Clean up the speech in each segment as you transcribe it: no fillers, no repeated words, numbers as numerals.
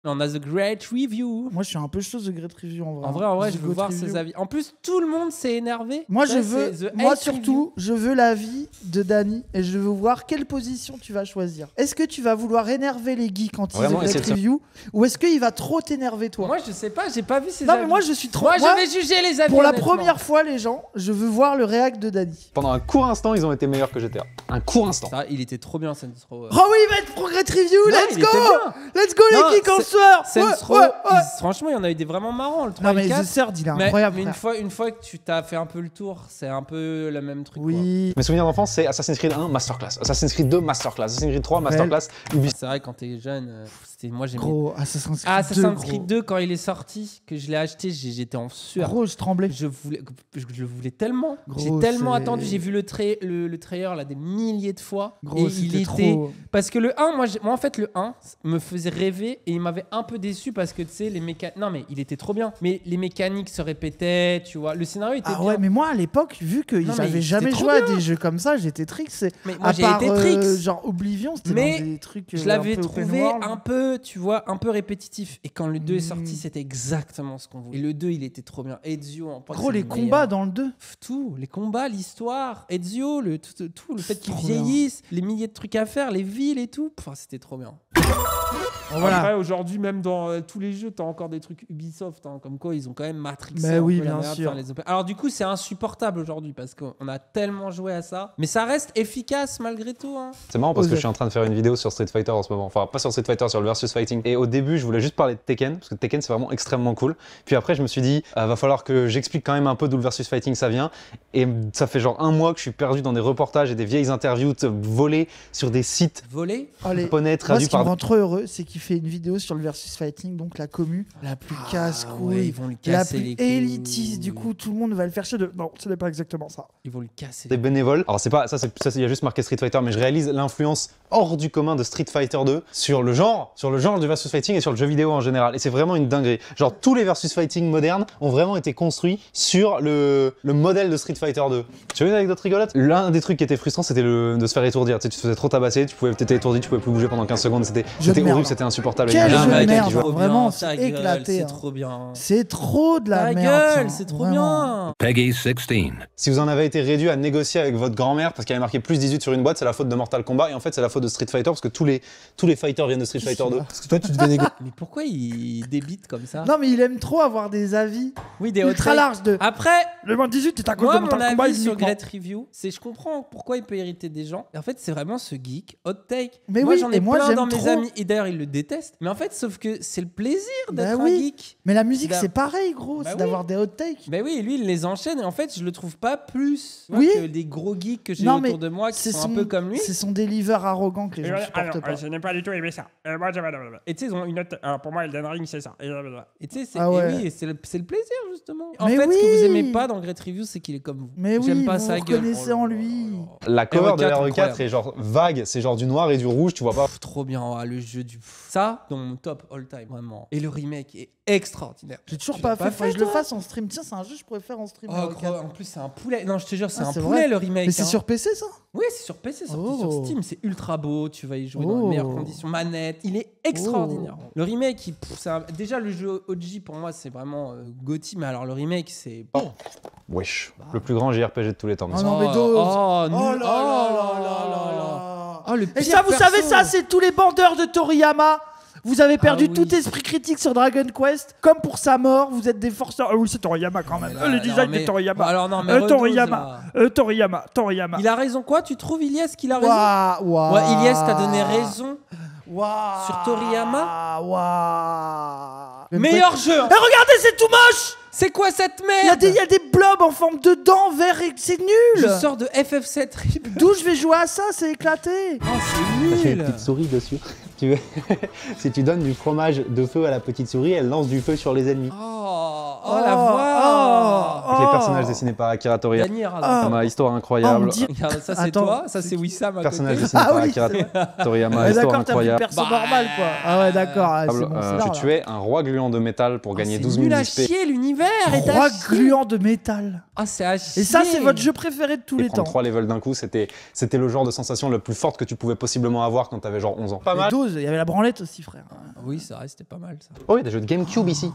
On a The Great Review. Moi, je suis un peu chaud de Great Review en vrai. En vrai, The je veux Great voir Review. ses avis. En plus, tout le monde s'est énervé. Moi, Ça, je veux, c'est The moi Hate surtout, Review. je veux l'avis de Dany et je veux voir quelle position tu vas choisir. Est-ce que tu vas vouloir énerver les geeks quand ils Vraiment, ont Great essayer de Review ou est-ce qu'il va trop t'énerver toi? Moi, je sais pas, j'ai pas vu ses Non, avis. mais moi, je suis trop. Moi, je vais juger les avis. Pour la honnêtement. première fois, les gens, je veux voir le réact de Dany. Pendant un court instant, ils ont été meilleurs que GTA. Un court instant. Ça, il était trop bien, Saints Row. Oh oui, il va être pro Great Review, Non, let's il go! était bien. Let's go Non, les geeks en c'est- soir! Saints Row, franchement, il y en a eu des vraiment marrants. Le 3 Non, et mais le 4. The Third, il est Mais incroyable. une frère. fois que tu t'as fait un peu le tour, c'est un peu le même truc. Oui. Mes souvenirs d'enfance, c'est Assassin's Creed 1, Masterclass. Assassin's Creed 2, Masterclass. Assassin's Creed 3, Masterclass. Quoi. C'est vrai, quand t'es jeune, c'était moi j'aimais. Gros, Assassin's Creed Ah, 2, Assassin's gros. Creed 2, quand il est sorti, que je l'ai acheté, j'étais en sueur. Gros, je tremblais. Je le voulais tellement. Gros, J'ai tellement c'est- attendu. J'ai vu le trailer là des milliers de fois. Gros, et il c'était était. trop. Parce que le 1, moi en fait, le 1 me faisait rêver et il m'avait un peu déçu parce que tu sais, les mécaniques. Non, mais il était trop bien. Mais les mécaniques se répétaient, tu vois. Le scénario était Ah bien. ouais, mais moi à l'époque, vu que Non, mais j'avais jamais c'était trop joué à bien. des jeux comme ça, j'étais trixé. Mais moi, À j'ai part été trix. genre Oblivion, c'était Mais dans des trucs. Je un l'avais peu open trouvé world. un peu, tu vois, un peu répétitif. Et quand le 2 est Mm. sorti, c'était exactement ce qu'on voulait. Et le 2, il était trop bien. Ezio, en Gros, les combats dans le 2. Tout, les combats, l'histoire, Ezio, tout, le fait qu'il trop bien. vieillisse, les milliers de trucs à faire, les villes et tout. Enfin, c'était trop bien. Voilà. Après, aujourd'hui, même dans tous les jeux, t'as encore des trucs Ubisoft, hein, comme quoi ils ont quand même matrixé. Mais un oui, peu la bien merde, sûr. enfin, les Alors du coup, c'est insupportable aujourd'hui parce qu'on a tellement joué à ça. Mais ça reste efficace malgré tout. Hein. C'est marrant parce que Osef. je suis en train de faire une vidéo sur Street Fighter en ce moment. Enfin, pas sur Street Fighter, sur le versus fighting. Et au début, je voulais juste parler de Tekken, parce que Tekken, c'est vraiment extrêmement cool. Puis après, je me suis dit, va falloir que j'explique quand même un peu d'où le versus fighting ça vient. Et ça fait genre un mois que je suis perdu dans des reportages et des vieilles interviews volées sur des sites Voler. Allez. japonais Moi, traduits ce qui me par. rend trop heureux, c'est qu'il fait une vidéo sur le versus fighting, donc la commu la plus Ouais, casse-couille, ils vont le la casser plus les couilles. élitiste. Du coup, tout le monde va le faire chier de. Non, ce n'est pas exactement ça. Ils vont le casser. Des bénévoles. Alors c'est pas ça, il y a juste marqué Street Fighter, mais je réalise l'influence hors du commun de Street Fighter 2 sur le genre du versus fighting et sur le jeu vidéo en général. Et c'est vraiment une dinguerie. Genre tous les versus fighting modernes ont vraiment été construits sur le modèle de Street Fighter 2. Tu veux une anecdote rigolote? L'un des trucs qui était frustrant, c'était de se faire étourdir. Tu sais, tu te faisais trop tabasser, t'étais étourdi, tu pouvais plus bouger pendant 15 secondes. C'était Jeu de horrible, merde. c'était insupportable. Quel Il y a jeu de un mec merde, qui joue- trop vraiment, bien, c'est ta gueule, éclaté, C'est hein. trop bien. C'est trop de la Ta merde. gueule, ça, c'est trop vraiment. bien. Peggy 16. Si vous en avez été réduit à négocier avec votre grand-mère parce qu'il y avait marqué plus 18 sur une boîte, c'est la faute de Mortal Kombat. Et en fait, c'est la faute de Street Fighter parce que tous les fighters viennent de Street Fighter 2. Parce que toi, tu devais négocier. Mais pourquoi il débite comme ça? Non, mais il aime trop avoir des avis Oui, des ultra hot takes. larges de. Après, Le moins 18, c'est à cause moi, de mon Mortal Kombat. avis sur uniquement. Great Review, c'est je comprends pourquoi il peut irriter des gens. Et en fait, c'est vraiment ce geek hot take. Mais moi, oui, j'en ai et moi, plein j'aime dans mes trop. amis. Et d'ailleurs, ils le détestent. Mais en fait, sauf que c'est le plaisir d'être Bah un oui. geek. Mais la musique, Bah- c'est pareil, gros. Bah c'est oui. d'avoir des hot takes. Ben oui, lui, il les enchaîne. Et en fait, je le trouve pas plus tu vois, Oui. que des gros geeks que j'ai Non, mais autour de moi qui c'est sont son- un peu comme lui. C'est son deliver arrogant que les gens supportent pas. je n'ai pas du tout aimé ça. Moi, et tu sais, ils ont une note. Alors pour moi, Elden Ring, c'est ça. Et tu sais, c'est Ah ouais. et oui, et c'est le plaisir, justement. En Mais fait, ce que oui. vous aimez pas dans Great Review, c'est qu'il est comme vous. Mais oui, J'aime pas vous sa vous gueule. reconnaissez en lui. La cover de RE4, RE4 incroyable. est genre vague, c'est genre du noir et du rouge, tu vois pas. Trop bien, le jeu du. Ça, dans mon top all time, vraiment. Et le remake est extraordinaire. J'ai toujours Tu pas l'as fait. pas Faudrait que fait, je le toi fasse en stream. Tiens, c'est un jeu que je pourrais faire en stream. Oh, RE4. gros, en plus, c'est un poulet. Non, je te jure, c'est Ah, un c'est poulet vrai. le remake. Mais c'est hein. sur PC ça? Oui, c'est sur PC, sorti sur Oh. Steam. C'est ultra beau, tu vas y jouer dans Oh. les meilleures conditions. Manette, il est extraordinaire. Oh. Le remake, déjà le jeu OG pour moi, c'est vraiment GOTY, mais alors le remake, c'est. Wesh. Le plus grand JRPG de tous les temps. Oh non, mais Dose. Oh, Oh nul. là là là là là. Oh, le Et pire ça, vous savez, perso. ça, c'est tous les bandeurs de Toriyama. Vous avez perdu oui. tout esprit critique sur Dragon Quest. Comme pour sa mort, vous êtes des forceurs. Ah oui, c'est Toriyama quand même. Là, Le non, design mais- de Toriyama. Bon, alors non, mais Toriyama. Toriyama. Toriyama. Il a raison quoi? Tu trouves Ilias qu'il a raison? Waouh. Ouais, Ilias t'a donné raison. Waouh. Sur Toriyama. Waouh. Meilleur jeu. Et regardez, c'est tout moche. C'est quoi cette Il y a merde? des blobs en forme de dents vert et c'est Je nul. sors de FF7 RIP. D'où je vais jouer à ça? C'est éclaté. Oh, c'est Ça fait une nul. petite souris dessus. Tu veux- si tu donnes du fromage de feu à la petite souris, elle lance du feu sur les ennemis. Oh, la voix. Avec les personnages dessinés par Akira Toriyama. Dany Arada. Ma histoire incroyable. on me dit- Regarde, ça c'est Attends, toi, ça c'est Wissam à Personnage côté. dessiné Ah par oui, Akira Toriyama. Ouais, Histoire d'accord, t'as pris incroyable. perso normal quoi. Ah ouais, d'accord. Ah, c'est bon, c'est là, Tu là. tuais un roi gluant de métal pour gagner C'est 12 nul 000 à XP. chier l'univers. est à Roi chier. gluant de métal. Ah c'est à chier. Et ça, c'est votre jeu préféré de tous Et les prendre temps. 3 levels d'un coup, c'était le genre de sensation la plus forte que tu pouvais possiblement avoir quand t'avais genre 11 ans. Pas Les mal. doses, il y avait la branlette aussi, frère. Oui, c'est vrai, c'était pas mal ça. Oh, il y a des jeux de GameCube ici.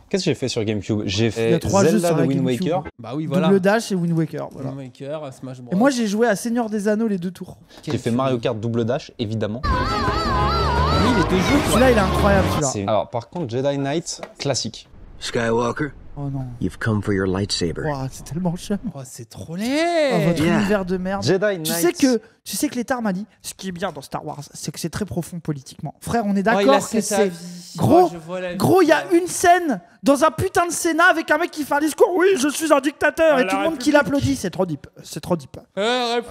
Qu'est-ce que j'ai fait sur GameCube? J'ai Il y fait a 3 jeux Zelda sur de la Wind GameCube. Waker. Bah oui, voilà. Double Dash et Wind Waker. Voilà. Wind Waker, Smash Bros. Et moi, j'ai joué à Seigneur des Anneaux les 2 tours. J'ai fait Mario Kart Double Dash, évidemment. Oui, les deux jeux. Celui-là, il est incroyable, celui-là. Alors, par contre, Jedi Knight, classique. Skywalker, Oh non. you've come for your lightsaber. Ouah, c'est tellement chum. Oh, c'est trop Oh, laid. votre Yeah. univers de merde. Jedi Knight. Tu sais que l'État m'a dit, ce qui est bien dans Star Wars, c'est que c'est très profond politiquement. Frère, on est Oh, il a d'accord que cet c'est... avis. Gros, Oh, je vois la vie. Gros, il y a une scène dans un putain de Sénat avec un mec qui fait un discours. Oui, je suis un dictateur. Ah, Et la tout le monde qui République. l'applaudit. C'est trop deep. C'est trop deep.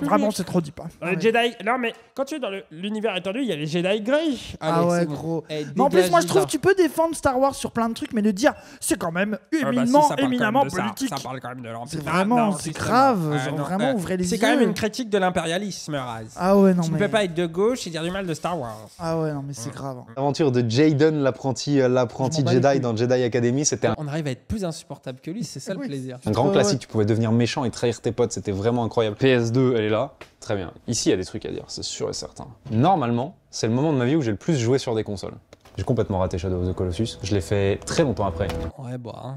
Vraiment, c'est trop deep. Les Jedi. Non, mais quand tu es dans l'univers étendu, il y a les Jedi gris. Ah Allez, ouais, c'est bon. gros. Eh, Mais en plus, moi, je trouve dégagez que tu peux défendre Star Wars sur plein de trucs, mais le dire, c'est quand même Ah bah si, éminemment, ça parle quand même éminemment de ça. politique. Ça parle quand même de l'Empire. C'est vraiment, c'est justement. grave. Ah, Genre, non, vraiment, ouvrez les yeux. C'est quand même une critique de l'impérialisme, Raz. Ah ouais, non, Tu mais... ne peux pas être de gauche et dire du mal de Star Wars. Ah ouais, non, mais c'est grave. hein. L'aventure de Jaden, l'apprenti Je m'en bats les Jedi couilles. dans Jedi Academy, c'était On arrive à être plus insupportable que lui, c'est ça le Oui. plaisir. un grand Ouais, classique. ouais. Tu pouvais devenir méchant et trahir tes potes, c'était vraiment incroyable. PS2, elle est là. Très bien. Ici, il y a des trucs à dire, c'est sûr et certain. Normalement, c'est le moment de ma vie où j'ai le plus joué sur des consoles. J'ai complètement raté Shadow of the Colossus. Je l'ai fait très longtemps après. Ouais, bah. hein.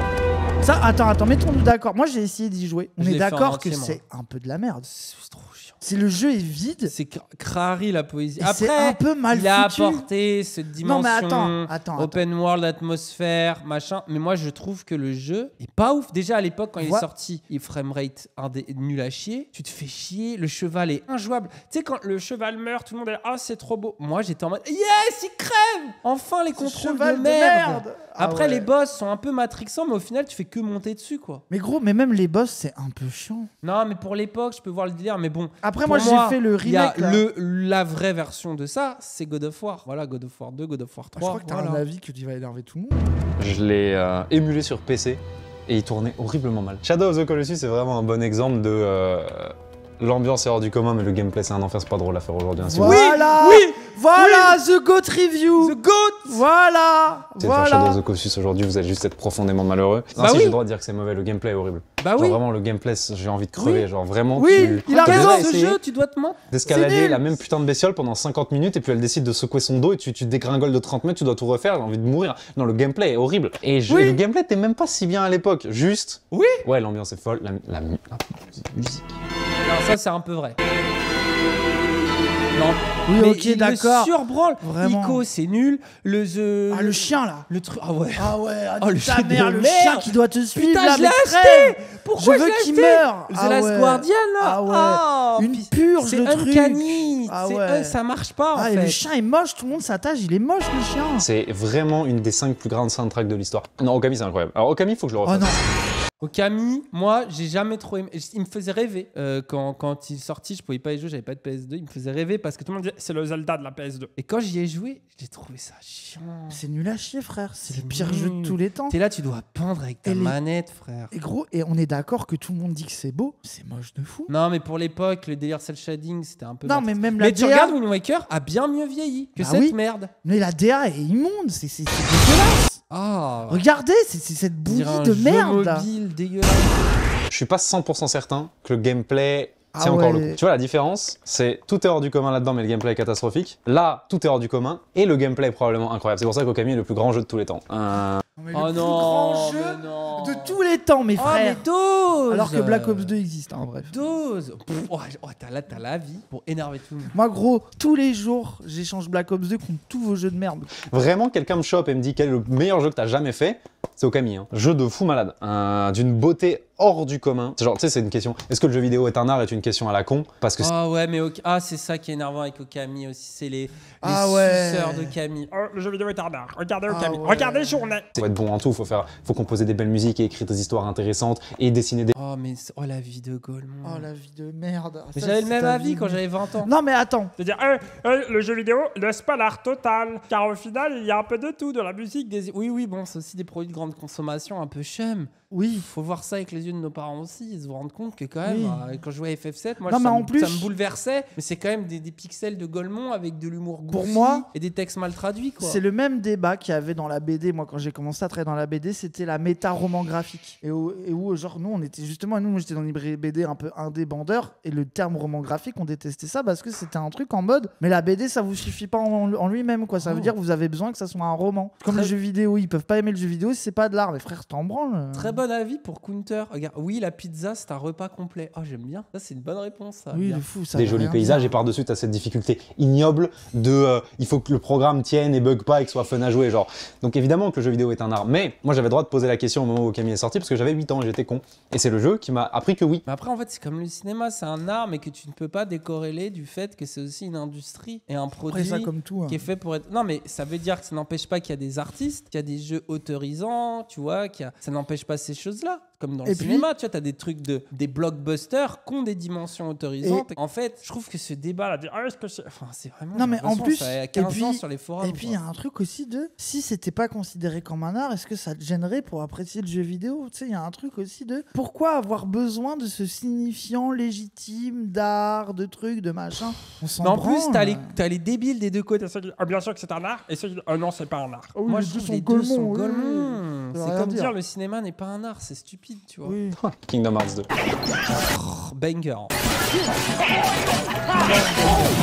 Ça, attends, mettons-nous d'accord. Moi, j'ai essayé d'y jouer. On Je est l'ai fait en d'accord que entier, moi. c'est un peu de la merde. C'est trop chiant. C'est le jeu est vide. C'est Krahari la poésie. Et c'est Après, un peu mal il a foutu. apporté cette Non, mais dimension attends. open world, atmosphère, machin. Mais moi, je trouve que le jeu est pas ouf. Déjà à l'époque, quand il est Voi- sorti, il framerate nul à chier. Tu te fais chier. Le cheval est injouable. Tu sais, quand le cheval meurt, tout le monde est là, ah, c'est trop beau. Moi, j'étais en mode, yes, il crève. Enfin, les Ce contrôles cheval de merde. Ah Après, ouais. les boss sont un peu matrixants, mais au final, tu fais que monter dessus, quoi. Mais gros, mais même les boss, c'est un peu chiant. Non, mais pour l'époque, je peux voir le délire. Mais bon, Après, pour moi, j'ai fait le il y a remake. là. la vraie version de ça, c'est God of War. Voilà, God of War 2, God of War 3. Je crois que t'as voilà. un avis que tu vas énerver tout le monde. Je l'ai émulé sur PC et il tournait horriblement mal. Shadow of the Colossus, c'est vraiment un bon exemple de l'ambiance est hors du commun, mais le gameplay c'est un enfer, c'est pas drôle à faire aujourd'hui. Hein, si vous- Voilà, voilà, The Goat Review. The Goat. Voilà, C'est faire Shadow voilà. of the Colossus aujourd'hui, vous allez juste être profondément malheureux. Non, Bah si oui. j'ai le droit de dire que c'est mauvais, le gameplay est horrible. Bah Genre oui. vraiment le gameplay, j'ai envie de crever, Oui. genre vraiment Oui, il a T'as raison. déjà Ce essayé jeu, tu dois te mentir. C'est d'escalader nul. la même putain de bestiole pendant 50 minutes et puis elle décide de secouer son dos et tu dégringoles de 30 mètres, tu dois tout refaire, j'ai envie de mourir. Non, le gameplay est horrible. Et Oui. le gameplay était même pas si bien à l'époque, juste... Oui. Ouais, l'ambiance est folle, la musique. Non, ça, c'est un peu vrai. Non. Oui, mais ok, il d'accord. le surbranle. Vraiment. Ico, c'est nul. Ah, le chien là. Le truc. Ah ouais. Ah ouais, Oh, le ta chien de mère, le merde. chien qui doit te suivre Putain, là, je l'ai mais acheté. crève. Pourquoi Je veux l'ai qu'il acheté meure. The Ah Last ouais. Guardian là. Ah ouais. Ah, Une puis purge c'est le truc. uncanny. Ah C'est ouais. ça marche pas en Ah, et fait. le chien est moche, tout le monde s'attache, il est moche le chien. C'est vraiment une des 5 plus grandes soundtracks de l'histoire. Non, Okami c'est incroyable. Alors Okami, il faut que je le Oh refasse. non. Okami, moi, j'ai jamais trop aimé. Il me faisait rêver. Quand il est sorti, je pouvais pas y jouer, j'avais pas de PS2. Il me faisait rêver parce que tout le monde disait C'est le Zelda de la PS2. Et quand j'y ai joué, j'ai trouvé ça chiant. C'est nul à chier, frère. C'est le C'est pire nul. jeu de tous les temps. T'es là, tu dois peindre avec ta Et les- manette, frère. Et gros, et on est d'accord que tout le monde dit que c'est beau. C'est moche de fou. Non, mais pour l'époque, le délire cel shading, c'était un peu. Non, matrix. mais même la Mais tu DA. regardes Wind Waker a bien mieux vieilli que Bah cette oui. merde. Mais la DA est immonde. C'est dégueulasse. Ah. Regardez, c'est cette On bouillie dirait un de jeu merde là. mobile dégueulasse. Je suis pas 100% certain que le gameplay Ah tient encore ouais. le coup. Tu vois la différence, c'est tout est hors du commun là-dedans, mais le gameplay est catastrophique. Là, tout est hors du commun et le gameplay est probablement incroyable. C'est pour ça qu'Okami est le plus grand jeu de tous les temps. Mais Oh le plus non, grand jeu mais non. de tous les temps, mes Oh, frères. mais dose. Alors que Black Ops 2 existe, hein, bref. Dose. Pff, t'as la vie pour énerver tout le monde. Moi, gros, tous les jours, j'échange Black Ops 2 contre tous vos jeux de merde. Vraiment, quelqu'un me chope et me dit quel est le meilleur jeu que t'as jamais fait, c'est Okami. Hein. Jeu de fou malade. D'une beauté hors du commun. C'est genre, tu sais, c'est une question. Est-ce que le jeu vidéo est un art est une question à la con parce que Ah ouais, mais c'est ça qui est énervant avec Okami aussi. C'est les Ah ouais. suceurs d'Okami. Oh, le jeu vidéo est un art. Regardez Ah Okami. ouais. Regardez Journée. faut être bon en tout, faut composer des belles musiques. musique et écrit des histoires intéressantes et dessiner des... Oh, mais la vie de Golemont. Oh la vie de merde. Mais Ça, j'avais c'est le même ta avis vie, quand mais- j'avais 20 ans. Non mais attends. C'est-à-dire, le jeu vidéo laisse pas l'art total. Car au final, il y a un peu de tout, de la musique, des... Oui, bon, c'est aussi des produits de grande consommation un peu chum. Oui. Faut voir ça avec les yeux de nos parents aussi. Ils se rendent compte que quand même, Oui. quand je jouais à FF7, moi, Non, mais ça, en me, plus- ça me bouleversait. Mais c'est quand même des pixels de Golemont avec de l'humour Pour goofy moi, et des textes mal traduits, quoi. C'est le même débat qu'il y avait dans la BD. Moi, quand j'ai commencé à travailler dans la BD, c'était la méta-roman graphique. Et où, genre, nous, on était justement, moi, j'étais dans les BD un peu indé-bandeur. Et le terme roman graphique, on détestait ça parce que c'était un truc en mode, mais la BD, ça vous suffit pas en lui-même, quoi. Ça veut dire que vous avez besoin que ça soit un roman. Comme Très- les jeux vidéo, ils peuvent pas aimer le jeu vidéo si c'est pas de l'art. Mais frère, t'en branles. Très bon avis pour Counter. Regarde, oui, la pizza, c'est un repas complet. Oh, j'aime bien. Ça, c'est une bonne réponse. Ça. Oui, Bien. de fou. Ça des veut jolis rien paysages dire. et par-dessus t'as cette difficulté ignoble de il faut que le programme tienne et bug pas et que ce soit fun à jouer genre. Donc évidemment que le jeu vidéo est un art, mais moi j'avais le droit de poser la question au moment où Camille est sorti parce que j'avais 8 ans et j'étais con, et c'est le jeu qui m'a appris que oui. Mais après, en fait, c'est comme le cinéma, c'est un art, mais que tu ne peux pas décorréler du fait que c'est aussi une industrie et un Après, produit ça, comme tout. hein. qui est fait pour être. Non, mais ça veut dire que ça n'empêche pas qu'il y a des artistes, qu'il y a des jeux autorisants, tu vois, ça n'empêche pas ces choses-là. Comme dans le Et puis- cinéma, tu vois, t'as des trucs des blockbusters qui ont des dimensions autorisantes. En fait, je trouve que ce débat là, est-ce que c'est... enfin, c'est vraiment. Non, mais j'ai en l'impression plus, que ça a et 15 puis- ans sur les forums. Et puis il y a un truc aussi de si c'était pas considéré comme un art, est-ce que ça te gênerait pour apprécier le jeu vidéo? Tu sais, il y a un truc aussi de pourquoi avoir besoin de ce signifiant légitime d'art, de trucs, de machin. On s'en Mais en plus, branle. t'as les débiles des deux côtés. Ceux qui disent, ah, bien sûr que c'est un art, et ceux qui disent, non, c'est pas un art. Ah oui, Moi, les je deux trouve sont les deux sont Golemont, oui. Golemont. Ça veut C'est rien comme dire. dire le cinéma n'est pas un art, c'est stupide, tu vois. Oui. Kingdom Hearts 2. Oh, banger.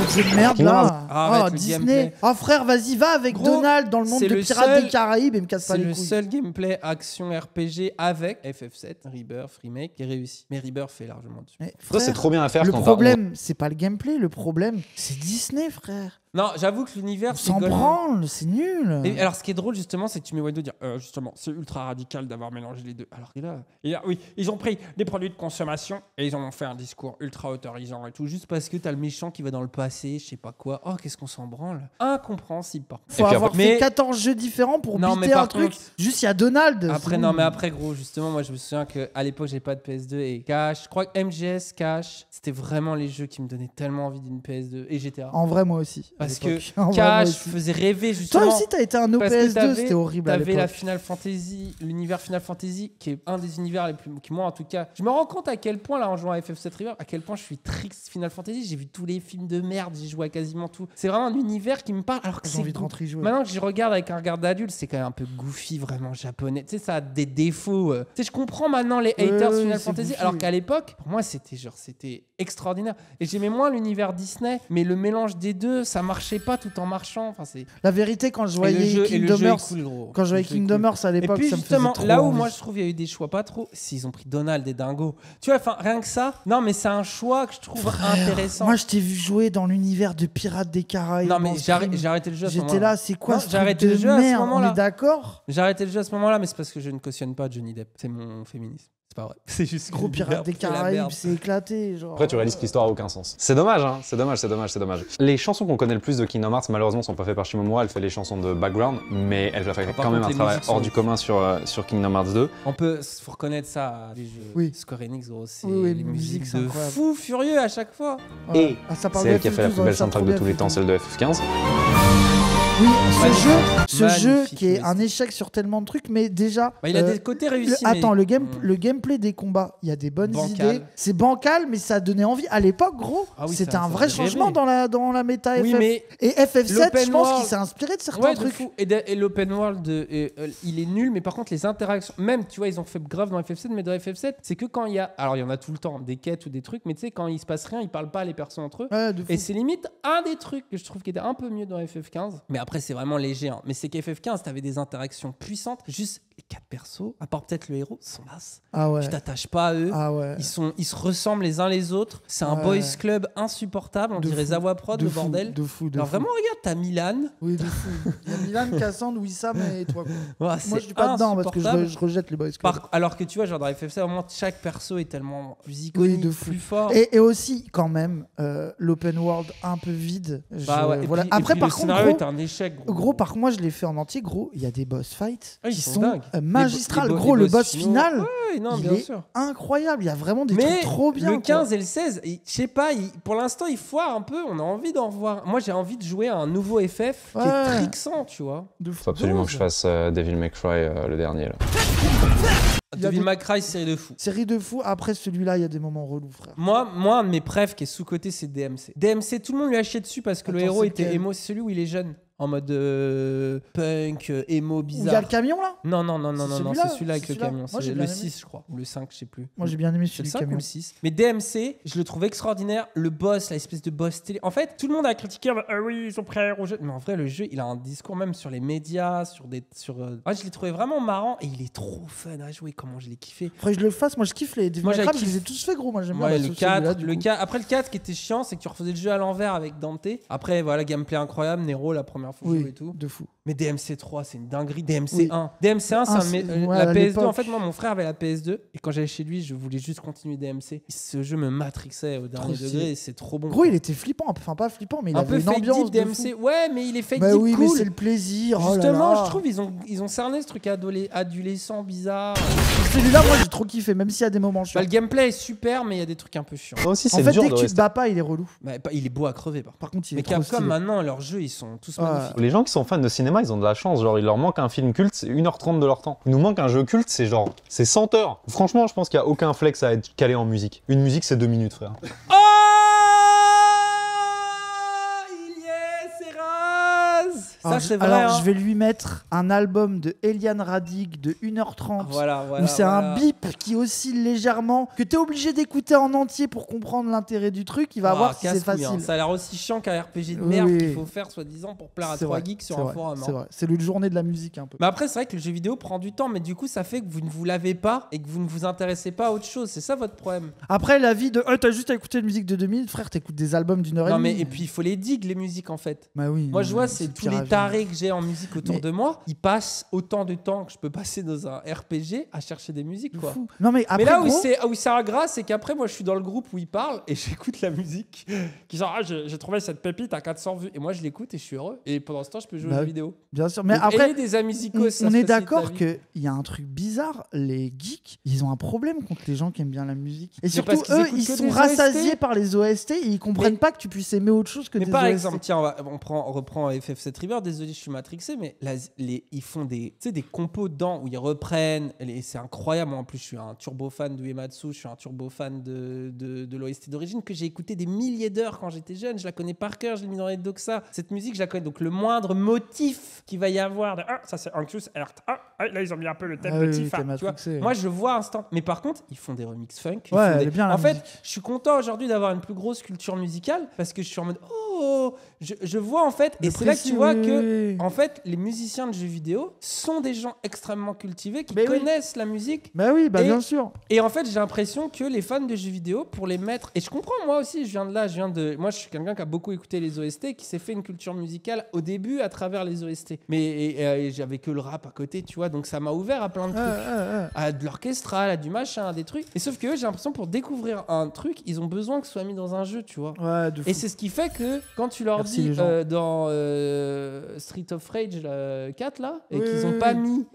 Cette merde Kingdom là. Hearts. Arrête Oh, le Disney. gameplay. Oh frère, vas-y, va avec Gros, Donald dans le monde c'est de le Pirates seul- des Caraïbes et me casse pas C'est les le couilles. seul gameplay action RPG avec FF7, Rebirth, Remake qui est réussi. Mais Rebirth fait largement dessus. Mais Ça c'est frère, trop bien à faire le quand problème, c'est pas le gameplay, le problème, c'est Disney, frère. Non, j'avoue que l'univers, On c'est s'en Golemont. branle, c'est nul. Et alors, ce qui est drôle, justement, c'est que tu mets Wado dire Justement, c'est ultra radical d'avoir mélangé les deux. Alors que là, oui, ils ont pris des produits de consommation et ils en ont fait un discours ultra autorisant et tout. tout juste parce que t'as le méchant qui va dans le passé, je sais pas quoi. Oh, qu'est-ce qu'on s'en branle. Incompréhensible, par contre. Faut puis avoir après- fait Mais- 14 jeux différents pour Non, mais biter un par truc. contre- Juste, il y a Donald. Après, c'est non, bon. mais après, gros, justement, moi, je me souviens qu'à l'époque, j'avais pas de PS2 et Cash. Je crois que MGS, Cash, c'était vraiment les jeux qui me donnaient tellement envie d'une PS2 et GTA. En vrai, moi aussi. à Parce que l'époque. En vrai, moi Cash aussi. faisait rêver, justement. Toi aussi, t'as été un Parce que OPS2, c'était horrible à T'avais la l'époque. Final Fantasy, l'univers Final Fantasy, qui est un des univers les plus. Qui, moi, en tout cas, je me rends compte à quel point, là, en jouant à FF7 River, à quel point je suis triste Final Fantasy. J'ai vu tous les films de merde, j'ai joué à quasiment tout. C'est vraiment un univers qui me parle. Alors que J'ai c'est envie de rentrer y jouer. Maintenant que je regarde avec un regard d'adulte, c'est quand même un peu goofy, vraiment japonais. Tu sais, ça a des défauts. Tu sais, je comprends maintenant les haters ouais, Final c'est Fantasy, goofy, alors oui. qu'à l'époque, pour moi, c'était extraordinaire. Et j'aimais moins l'univers Disney, mais le mélange des deux, ça marchait pas tout en marchant. Enfin, c'est. La vérité, quand je Et le voyais jeu, et le Kingdom jeu est Hearts, cool, gros. quand je voyais Le jeu est Kingdom cool. Hearts à Et l'époque, puis ça me justement, faisait trop là où envie. moi je trouve il y a eu des choix pas trop, s'ils ont pris Donald et Dingo. Tu vois, enfin rien que ça. Non, mais c'est un choix que je trouve intéressant. Moi, je t'ai vu jouer dans l'univers de Pirates des Caraïbes. non, mais en j'ai stream. arrêté le jeu à ce J'étais moment-là. là, c'est quoi Non, ce j'ai truc arrêté de le jeu à ce merde, on moment-là. est d'accord? J'ai arrêté le jeu à ce moment-là, mais c'est parce que je ne cautionne pas Johnny Depp. C'est mon féminisme. C'est pas vrai. C'est juste Gros que Pirates des c'est la Caraïbes, merde. c'est éclaté. Genre. Après, tu réalises que l'histoire a aucun sens. C'est dommage, hein. C'est dommage. Les chansons qu'on connaît le plus de Kingdom Hearts, malheureusement, sont pas faites par Shimomura. Elle fait les chansons de background, mais elle a fait Par quand contre, même un les travail musiques sont hors du ouf. commun sur Kingdom Hearts 2. Faut reconnaître ça, les jeux Oui. Square Enix, gros. C'est Oui, oui, les les musiques, musiques c'est de incroyable. fou furieux à chaque fois. Ouais. Et Ah, ça parle c'est de elle qui a fait la FF12, plus belle ça soundtrack trop de tous les bien, temps, celle de FF15. Oui, Magnifique. ce jeu Magnifique, qui est mais un échec sur tellement de trucs, mais déjà. Bah, il a des côtés réussis. Attends, mais- le gameplay des combats, il y a des bonnes Bancal. idées. C'est bancal, mais ça donnait envie. À l'époque, gros, Ah oui, c'était ça un vrai faisait changement rêver. dans la méta Oui, FF. mais Et FF7, je l'open pense world- qu'il s'est inspiré de certains ouais, de trucs. fou. Et l'open world, il est nul, mais par contre, les interactions, même, tu vois, ils ont fait grave dans FF7, mais dans FF7, c'est que quand il y a. Alors, il y en a tout le temps, des quêtes ou des trucs, mais tu sais, quand il se passe rien, ils parlent pas les persos entre eux. Ouais, de fou. Et c'est limite un des trucs que je trouve qui était un peu mieux dans FF15. Mais après, c'est vraiment léger. Hein. Mais c'est qu'FF15, t'avais des interactions puissantes. Juste les 4 persos, à part peut-être le héros, sont nasses. Ah ouais. Tu t'attaches pas à eux. Ah ouais. Ils se ressemblent les uns les autres. C'est un Ouais. boys club insupportable. On De dirait fou. Zawa Prod, De le fou, bordel. De fou, de Alors fou. vraiment, regarde, t'as Milan. Oui, de fou. Il y a Milan, Cassandre, Wissam et toi. Quoi. Ouais, Moi, c'est je suis pas dedans parce que insupportable. je rejette les boys. club. Alors que tu vois, genre dans FF7, au moins chaque perso est tellement plus iconique, de fou. plus fort. Et aussi, quand même, l'open world un peu vide. Bah ouais, et voilà. puis- et Après, puis par le contre, scénario gros, est un échec. gros, par contre, moi, je l'ai fait en entier. Gros, il y a des boss fights Ah, ils qui sont sont dingues. magistral, Les gros, le boss finaux. final. Ouais, non, il bien est sûr. incroyable. Il y a vraiment des Mais trucs trop bien. le quoi. 15 et le 16, je sais pas, pour l'instant, il foire un peu. On a envie d'en revoir. Moi, j'ai envie de jouer à un nouveau FF qui est Ouais. trixant, tu vois. De Faut absolument que je fasse Devil May Cry, le dernier. Là. Il y a Devil des- May Cry, série de fou. Série de fou. Après celui-là, il y a des moments relous, frère. Moi, un de mes préfs qui est sous-côté, c'est DMC. DMC, tout le monde lui a chié dessus parce que le Attends, héros c'est était lequel émo. C'est celui où il est jeune. En mode punk, émo, Où il y a bizarre. le camion là. Non, C'est celui-là, c'est celui-là avec c'est le celui-là. camion. Moi, j'ai C'est bien le aimé. 6, je crois. Ou le 5, je sais plus. Moi j'ai bien aimé C'est le celui du 5 ou camion. le 6. Mais DMC, je le trouve extraordinaire. Le boss, l'espèce de boss télé. En fait, tout le monde a critiqué. Ah oui, ils ont pris un héros jeune. Mais en vrai, le jeu, il a un discours même sur les médias, sur des. Je l'ai trouvé vraiment marrant et il est trop fun à jouer. Comment je l'ai kiffé. Faudrait que je le fasse. Moi je kiffe les Devil Moi, May j'avais Cry, je les ai kiffé. tous fait, gros. Moi j'aime bien. Ouais, bah, le celui-là, 4, du coup. Après le 4 qui était chiant, c'est que tu refaisais le jeu à l'envers avec Dante. Après, voilà, gameplay incroyable, Nero la première fois que je joue Oui, et tout. de fou. Mais DMC 3, c'est une dinguerie. DMC Oui. 1. DMC 1, c'est un de mes- ouais, la à PS2. l'époque. En fait, moi, mon frère avait la PS2. Et quand j'allais chez lui, je voulais juste continuer DMC. Ce jeu me matrixait au dernier stylé. degré. Et c'est trop bon. Gros, quoi. il était flippant. Enfin, pas flippant, mais il un avait peu une fake ambiance deep de DMC. fou. Ouais, mais il est fake Bah deep oui, mais cool. c'est le plaisir. Oh là Justement, là. je trouve ils ont cerné ce truc adolescent bizarre. Celui-là, moi j'ai trop kiffé, même s'il y a des moments chiants. Bah, le gameplay est super, mais il y a des trucs un peu chiants. Moi aussi, En c'est fait, dur dès de que tu te rester. bats pas, il est relou. Bah, il est beau à crever, par contre. Par contre, il est Mais trop Capcom, stylé. maintenant, leurs jeux, ils sont tous Ouais. magnifiques. Les gens qui sont fans de cinéma, ils ont de la chance. Genre, il leur manque un film culte, c'est 1h30 de leur temps. Il nous manque un jeu culte, c'est genre, c'est 100 heures. Franchement, je pense qu'il n'y a aucun flex à être calé en musique. Une musique, c'est 2 minutes, frère. Oh, il y est, c'est rase. Ça, Alors, c'est vrai. alors, hein. je vais lui mettre un album de Eliane Radic de 1h30. Voilà. Où c'est un bip qui oscille légèrement, que t'es obligé d'écouter en entier pour comprendre l'intérêt du truc. Il va voir si c'est facile. Ça a l'air aussi chiant qu'un RPG de Oui, merde oui. qu'il faut faire, soi-disant, pour plaire à C'est 3 vrai, geeks sur c'est un vrai, forum. C'est hein. vrai. C'est le journée de la musique un peu. Mais après, c'est vrai que le jeu vidéo prend du temps, mais du coup, ça fait que vous ne vous l'avez pas et que vous ne vous intéressez pas à autre chose. C'est ça votre problème. Après, la vie de t'as juste à écouter une musique de 2 minutes, frère, t'écoutes des albums d'une heure et Non, demie. mais et puis il faut les digues, les musiques en fait. Bah oui. Moi, non, je vois, mais c'est tous pire à les vie. tarés que j'ai en musique autour Mais- de moi. Ils passent autant de temps que je peux passer dans un RPG à chercher des musiques, De quoi. fou. Non, mais après, Mais là où gros, ça a grâce, c'est qu'après, moi, je suis dans le groupe où ils parlent et j'écoute la musique. Qui genre, j'ai trouvé cette pépite à 400 vues. Et moi, je l'écoute et je suis heureux. Et pendant ce temps, je peux jouer Bah aux oui. jeux vidéo. bien sûr. Mais Donc, après, ayez des amis on, ça on se est facilite d'accord la vie. qu'il y a un truc bizarre. Les geeks, ils ont un problème contre les gens qui aiment bien la musique. Et surtout, parce qu'ils eux, écoutent ils que sont des rassasiés OST. par les OST et ils comprennent Mais- pas que tu puisses aimer autre chose que Mais des par OST. exemple, tiens, on reprend FF7 River. Désolé, je suis matrixé, mais ils font des compos dedans où ils reprennent. Et c'est incroyable. Moi, en plus, je suis un turbo fan de Uematsu. Je suis un turbo fan de l'OST d'origine que j'ai écouté des milliers d'heures quand j'étais jeune. Je la connais par cœur. Je l'ai mis dans les doxa. Cette musique, je la connais. Donc, le moindre motif qu'il va y avoir, ça c'est Anxious Earth. Là, ils ont mis un peu le thème Ah de oui, Tifa. t'es Tu vois. matrixé. Moi, je vois instant. Mais par contre, ils font des remix funk. ils Ouais, font elle des- est bien, la En fait, musique. je suis content aujourd'hui d'avoir une plus grosse culture musicale parce que je suis en mode je vois en fait, et Le c'est là que précis, tu vois oui, que oui. en fait les musiciens de jeux vidéo sont des gens extrêmement cultivés qui Mais oui. connaissent la musique. Bah oui, bah Et- bien sûr. Et en fait, j'ai l'impression que les fans de jeux vidéo, pour les mettre, et je comprends, moi aussi, je viens de là, moi je suis quelqu'un qui a beaucoup écouté les OST, qui s'est fait une culture musicale au début à travers les OST. Mais et j'avais que le rap à côté, tu vois, donc ça m'a ouvert à plein de trucs. À de l'orchestral, à du machin, à des trucs. Et sauf que eux, j'ai l'impression pour découvrir un truc, ils ont besoin que ce soit mis dans un jeu, tu vois. Ouais, de fou. Et c'est ce qui fait que quand tu leur Merci, dis les gens. dans Street of Rage 4 là, et Oui, qu'ils oui, n'ont pas oui. mis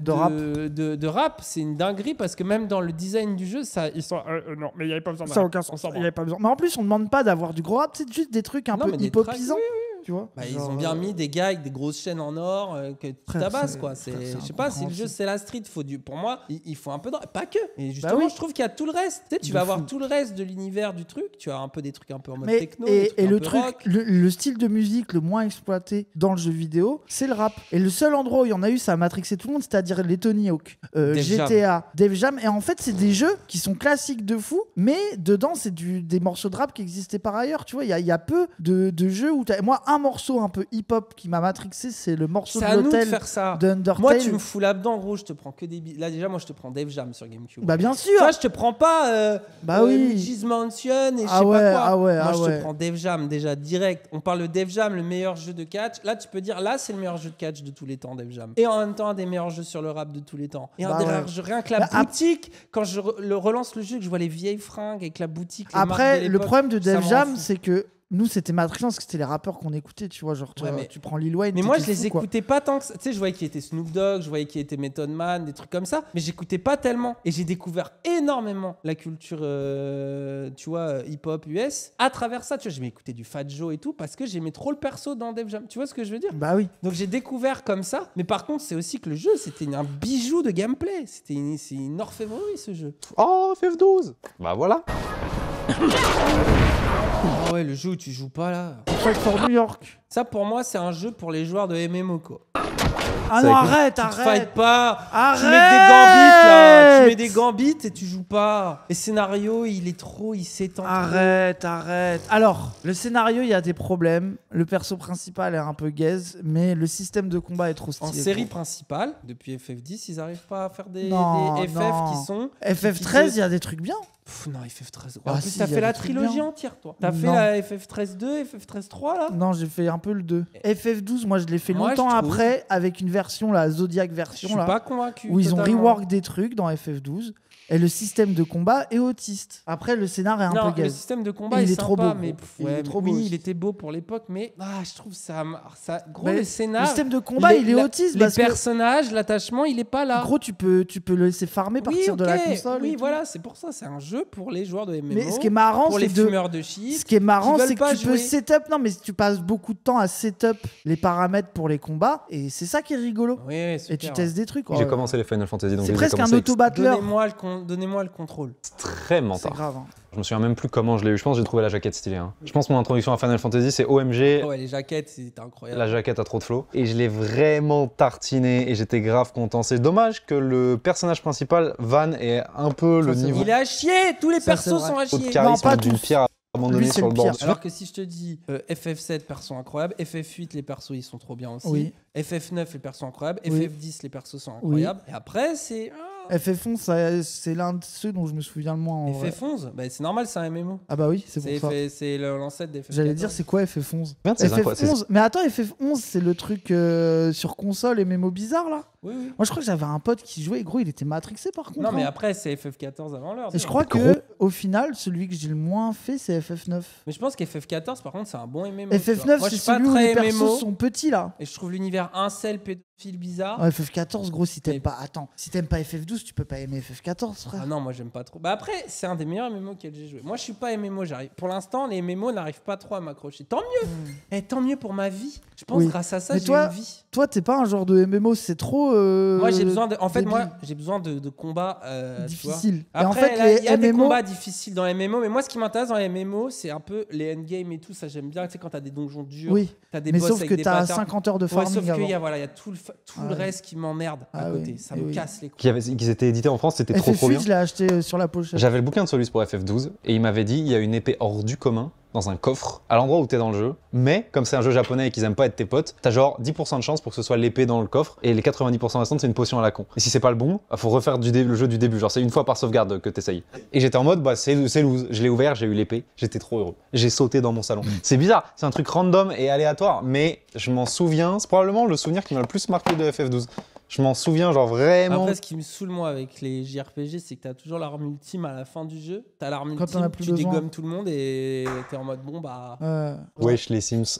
rap. de rap, c'est une dinguerie parce que même dans le design du jeu, ça, ils sont non, mais il n'y avait pas besoin de Ça n'a rap. aucun On sens. s'en Il y branle. avait pas besoin. Mais en plus, on demande pas d'avoir du gros rap, c'est juste des trucs un Non, peu mais des hip-hopisants. tracks, Tu vois. Bah, ils Genre, ont bien mis des gars avec des grosses chaînes en or que tu Frère, tabasses c'est- quoi. frère, C'est, c'est je sais pas, si le jeu incompréhensible. c'est la street, pour moi, il faut un peu de rap. Pas que. Et justement, oui. je trouve qu'il y a tout le reste. Tu sais, tu De vas fou. avoir tout le reste de l'univers du truc. Tu as un peu des trucs un peu en mode Mais techno, des trucs et un le peu truc, rock. le style de musique le moins exploité dans le jeu vidéo, c'est le rap. Et le seul endroit où il y en a eu, ça a matrixé tout le monde, c'est-à-dire les Tony Hawk, Def Jam. GTA, Def Jam. Et en fait, c'est des jeux qui sont classiques de fou, mais dedans, c'est des morceaux de rap qui existaient par ailleurs. Tu vois, il y a peu de jeux où moi, un morceau un peu hip-hop qui m'a matrixé, c'est le morceau C'est de à nous de l'hôtel faire ça. d'Undertale. Moi, tu me fous là-dedans, gros, je te prends que des Là, déjà, moi, je te prends Def Jam sur GameCube. Bah bien Tu sûr. vois, je te prends pas Bah oui. Luigi's Mansion et je Ah sais ouais, pas quoi. ah ouais, Moi, ah je ouais. te prends Def Jam déjà direct. On parle de Def Jam, le meilleur jeu de catch. Là, tu peux dire, là, c'est le meilleur jeu de catch de tous les temps, Def Jam. Et en même temps, un des meilleurs jeux sur le rap de tous les temps. Et un Bah des ouais. rares jeux, rien que la Bah, boutique, quand je relance le jeu, que je vois les vieilles fringues avec la boutique. Les marques Après, de le l'époque, problème de ça Def me Jam, rend fou. c'est que nous, c'était matrixant parce que c'était les rappeurs qu'on écoutait, tu vois. Genre, Ouais, mais- tu prends Lil Wayne. Mais moi, je t'étais les fou, quoi. écoutais pas tant que ça. Tu sais, je voyais qu'il était Snoop Dogg, je voyais qu'il était Method Man, des trucs comme ça. Mais j'écoutais pas tellement. Et j'ai découvert énormément la culture, tu vois, hip-hop US à travers ça. Tu vois, j'ai écouté du Fat Joe et tout parce que j'aimais trop le perso dans Def Jam. Tu vois ce que je veux dire? Bah oui. Donc j'ai découvert comme ça. Mais par contre, c'est aussi que le jeu, c'était un bijou de gameplay. C'est une orfèvrerie, ce jeu. Oh, FF12. Bah voilà. Ah ouais, le jeu où tu joues pas là. Fight for New York. Ça, pour moi, c'est un jeu pour les joueurs de MMO, quoi. Ah Ça non, écoute. arrête, Tu te arrête. fights pas. Arrête. Tu mets des gambits, là. Tu mets des gambits et tu joues pas. Le scénario, il s'étend. trop. Arrête. Alors, le scénario, il y a des problèmes. Le perso principal est un peu gaze, mais le système de combat est trop stylé. En série principale, depuis FF10, ils arrivent pas à faire des Non, FF non. qui sont. FF13, il y a des trucs bien. Non, FF13. Ah En plus, si, t'as y a fait la des trucs trilogie bien. entière, toi. T'as fait Non. la FF13 2, FF13 3, là. Non, j'ai fait un peu le 2. FF12, moi, je l'ai fait Moi, longtemps je trouve- après avec une version, la Zodiac Je version, suis là, pas convaincu. où ils ont totalement. rework des trucs dans FF12. Et le système de combat est autiste. Après, le scénar est un Non, peu le gaze. système de combat Et il est est trop sympa, beau, mais gros. pff, Il ouais, est trop oui, beau il aussi. était beau pour l'époque, mais je trouve ça, gros Mais le le scénar, système de combat, il est autiste les parce que, personnages, l'attachement, il est pas là. gros, tu peux le laisser farmer partir de la ok, console. oui, et tout. voilà, c'est pour ça, c'est un jeu pour les joueurs de MMO. Mais ce qui est marrant, pour les c'est de. fumeurs de shit. Ce qui est marrant, qui veulent c'est que pas tu peux jouer. setup. Non, mais tu passes beaucoup de temps à setup les paramètres pour les combats. Et c'est ça qui est rigolo. Oui, Et super. tu testes des trucs. J'ai commencé les Final Fantasy, donc C'est je les ai presque un commencés auto-battleur. Donnez-moi le contrôle. extrêmement C'est tard. grave. Hein. Je me souviens même plus comment je l'ai eu. Je pense que j'ai trouvé la jaquette stylée. Hein. Je pense que mon introduction à Final Fantasy, c'est OMG. Ouais, les jaquettes, c'était incroyable. La jaquette a trop de flow. Et je l'ai vraiment tartiné et j'étais grave content. C'est dommage que le personnage principal, Van, ait un peu le c'est niveau Il est à chier, tous les Ça, c'est persos vrai. sont à de chier. charisme pas d'une tous. pierre abandonnée Lui, c'est sur le le bord pire. du Alors que si je te dis FF7, perso incroyable, FF8, les persos ils sont trop bien aussi. Oui. FF9, les persos incroyables. Oui. FF10, les persos sont incroyables. Et après, c'est. FF11, c'est l'un de ceux dont je me souviens le moins. En vrai. FF11, bah, c'est normal, c'est un MMO. Ah bah oui, c'est pour ça. C'est l'ancêtre des FF14. J'allais dire, c'est quoi FF11 Bien, c'est incroyable. FF11, mais attends, FF11, c'est le truc sur console et mémo bizarre là. Oui, oui. Moi, je crois que j'avais un pote qui jouait, gros, il était matrixé par contre. Non, mais hein. après, c'est FF14 avant l'heure. Et je crois que au final, celui que j'ai le moins fait, c'est FF9. Mais je pense qu'FF14, par contre, c'est un bon MMO. tu vois. FF9, Moi, je c'est suis pas celui où les très MMO. persos sont petits là. Et je trouve l'univers incel pédophile bizarre. Ouais, FF14, gros, si t'aimes Mais- pas. Attends, si t'aimes pas FF12, tu peux pas aimer FF14, frère. Ah non, moi j'aime pas trop. Bah après, c'est un des meilleurs MMO que j'ai joué. Moi je suis pas MMO, j'arrive. Pour l'instant, les MMO n'arrivent pas trop à m'accrocher. Tant mieux. Tant mieux pour ma vie. Je pense Oui. grâce à ça, Mais j'ai toi, une vie. Toi, t'es pas un genre de MMO, c'est trop. Moi j'ai besoin de. En fait, débile. moi j'ai besoin de combats tu vois. difficile. Et Après, en fait, là, il y les a des MMO. combats difficiles dans les MMO, mais moi ce qui m'intéresse dans les MMO, c'est un peu les endgames et tout. Ça j'aime bien. Tu sais, quand t'as des donjons durs, Oui, t'as des mais boss sauf avec que des t'as patterns. 50 heures de Ouais, farming sauf qu'il avant. y a, voilà, il y a tout le Ah le ouais. reste qui m'emmerde à Ah côté. oui, Ça eh me oui. casse les couilles. Qu'ils étaient édités en France, c'était trop FF8, bien. je l'ai acheté sur la pochette. J'avais le bouquin de Solus pour FF12 et il m'avait dit il y a une épée hors du commun dans un coffre à l'endroit où t'es dans le jeu, mais comme c'est un jeu japonais et qu'ils aiment pas être tes potes, t'as genre 10% de chance pour que ce soit l'épée dans le coffre et les 90% restantes c'est une potion à la con. Et si c'est pas le bon, faut refaire le jeu du début, genre c'est une fois par sauvegarde que t'essayes. Et j'étais en mode bah c'est loose, je l'ai ouvert, j'ai eu l'épée, j'étais trop heureux. J'ai sauté dans mon salon. C'est bizarre, c'est un truc random et aléatoire, mais je m'en souviens, c'est probablement le souvenir qui m'a le plus marqué de FF12. Je m'en souviens genre vraiment. Après, ce qui me saoule moi avec les JRPG, c'est que t'as toujours l'arme ultime à la fin du jeu. T'as l'arme Quand t'en as ultime, plus tu besoin. dégommes tout le monde et t'es en mode bon bah. Wesh les Sims.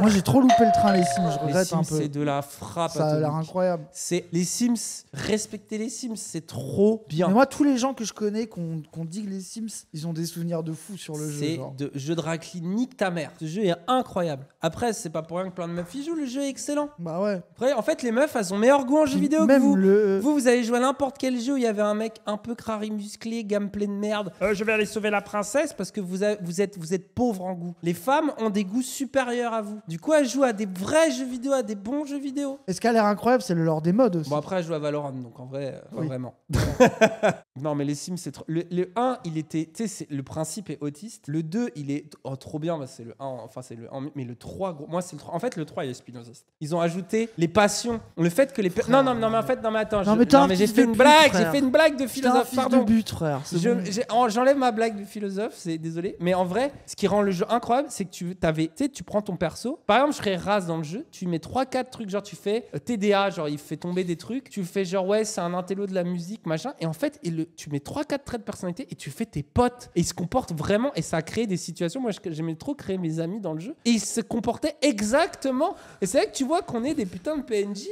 Moi, j'ai trop loupé le train, les Sims, je Les regrette Sims, un peu. c'est de la frappe. Ça a l'air atomique. incroyable. C'est les Sims, respecter les Sims, c'est trop bien. Mais moi, tous les gens que je connais qu'on dit que les Sims, ils ont des souvenirs de fou sur le jeu. C'est genre. de jeu de raclette, nique ta mère. Ce jeu est incroyable. Après, c'est pas pour rien que plein de meufs y jouent, le jeu est excellent. Bah ouais. Après, en fait, les meufs, elles ont meilleur goût en jeu Puis vidéo que même vous. le. Vous avez joué à n'importe quel jeu où il y avait un mec un peu crari musclé, gameplay de merde. Je vais aller sauver la princesse parce que vous êtes pauvre en goût. Les femmes ont des goûts supérieurs à vous. Du coup, elles jouent à des vrais jeux vidéo, à des bons jeux vidéo. Et ce qui a l'air incroyable, c'est le lore des modes aussi. Bon, après, elle joue à Valorant, donc en vrai, pas Oui. vraiment. Non, mais les Sims, c'est trop. Le 1, il était. Tu sais, le principe est autiste. Le 2, il est trop bien. Bah, c'est le 1, enfin, c'est le 1. Mais le 3, gros, moi, c'est le 3. En fait, le 3, il est spinoziste. Ils ont ajouté les passions. Le fait que les. Non, mais en fait, non, mais attends. Non, mais t'es un j'ai fils fait de une pute, blague. frère. J'ai fait une blague de T'es un philosophe, fils pardon. de but, frère. c'est bon. J'enlève ma blague de philosophe, c'est désolé. Mais en vrai, ce qui rend le jeu incroyable, c'est que tu prends ton perso. Par exemple, je serais race dans le jeu. Tu mets 3-4 trucs, genre tu fais TDA, genre il fait tomber des trucs. Tu fais genre ouais, c'est un intello de la musique, machin. Et en fait, tu mets 3-4 traits de personnalité et tu fais tes potes. Et ils se comportent vraiment, et ça a créé des situations. Moi, j'aimais trop créer mes amis dans le jeu. Et ils se comportaient exactement. Et c'est là que tu vois qu'on est des putains de PNJ.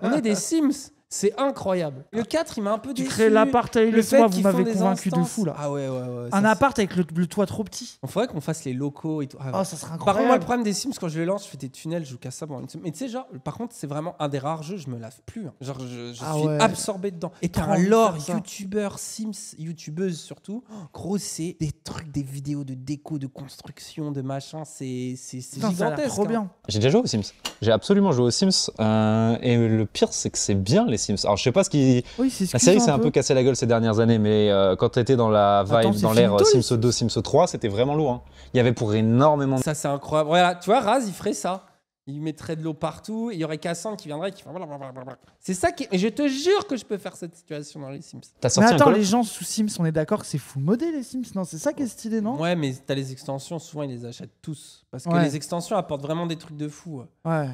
On est des Sims. C'est incroyable. Le 4, il m'a un peu déçu. Tu crées l'appart avec Le le fait toit, vous qu'ils m'avez font des convaincu de instances. fou là. Ah ouais. Un ça, appart avec le toit trop petit. Il faudrait qu'on fasse les locaux et tout. Ah, ouais. Oh, ça serait Par contre, moi, le incroyable. problème des Sims, quand je les lance, je fais des tunnels, je joue qu'à ça pendant une semaine. Mais tu sais, genre, par contre, c'est vraiment un des rares jeux, je me lave plus. Hein. Genre, je Ah suis ouais. absorbé dedans. Et t'as Trop un envie de lore, faire ça. youtubeur, Sims, youtubeuse surtout. Oh, gros, c'est des trucs, des vidéos de déco, de construction, de machin. C'est Putain, ça a l'air gigantesque. trop hein. bien. J'ai déjà joué aux Sims. J'ai absolument joué aux Sims. Et le pire, c'est que c'est bien les Sims. Alors, je sais pas ce qui. Oui, c'est ce La série s'est un peu cassé la gueule ces dernières années, mais quand t'étais dans la vibe, Attends, dans c'est l'ère finito, les Sims 2, Sims 3, c'était vraiment lourd. Hein. Il y avait pour énormément de. Ça, c'est incroyable. Voilà, tu vois, Raz, il ferait ça. Il mettrait de l'eau partout. Et il y aurait Cassandre qui viendrait et qui ferait blablabla. C'est ça qui. Et je te jure que je peux faire cette situation dans les Sims. T'as Mais sorti un attends, Call les gens sous Sims, on est d'accord que c'est full modé les Sims, non? C'est ça qui est stylé, non? Ouais, mais t'as les extensions, souvent ils les achètent tous. Parce que Ouais. les extensions apportent vraiment des trucs de fou. Ouais.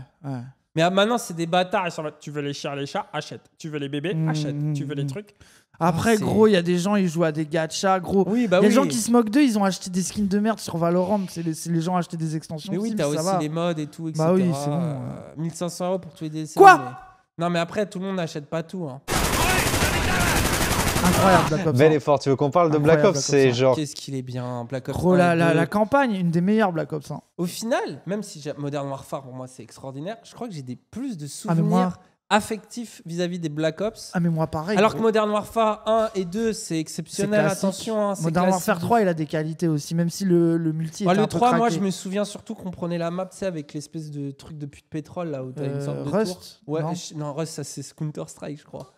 Mais maintenant, c'est des bâtards. Ils sont là, tu veux les chats, achète. Tu veux les bébés, achète. Tu veux les trucs. Après, c'est- gros, il y a des gens, ils jouent à des gachas, gros. Oui, bah Les oui. gens qui se moquent d'eux, ils ont acheté des skins de merde sur Valorant. C'est les gens acheté des extensions. Mais oui, Sims, t'as ça aussi va. les mods et tout, etc. Bah oui, c'est bon. 1500 € pour tous les DLC. Quoi mais... Non, mais après, tout le monde n'achète pas tout. Hein. Incroyable, Black Ops. Bel effort. Tu veux qu'on parle de Black Incroyable, Ops? Black C'est Ops. genre. Qu'est-ce qu'il est bien, Black Ops Gros, 1 et la 2. campagne, une des meilleures Black Ops. Hein. Au final, même si Modern Warfare, pour moi, c'est extraordinaire, je crois que j'ai plus de Ah, souvenirs mais moi- affectifs vis-à-vis des Black Ops. Ah, mais moi, pareil. Alors que gros. Modern Warfare 1 et 2, c'est exceptionnel, classique. attention. Hein, c'est Modern classique. Warfare 3, il a des qualités aussi, même si le multi était Le un peu 3, moi, craqué. je me souviens surtout qu'on prenait la map, tu sais, avec l'espèce de truc de puits de pétrole, là, où t'as une sorte de Rust, tour. Ouais, non non, Rust, ça, c'est Counter-Strike, je crois.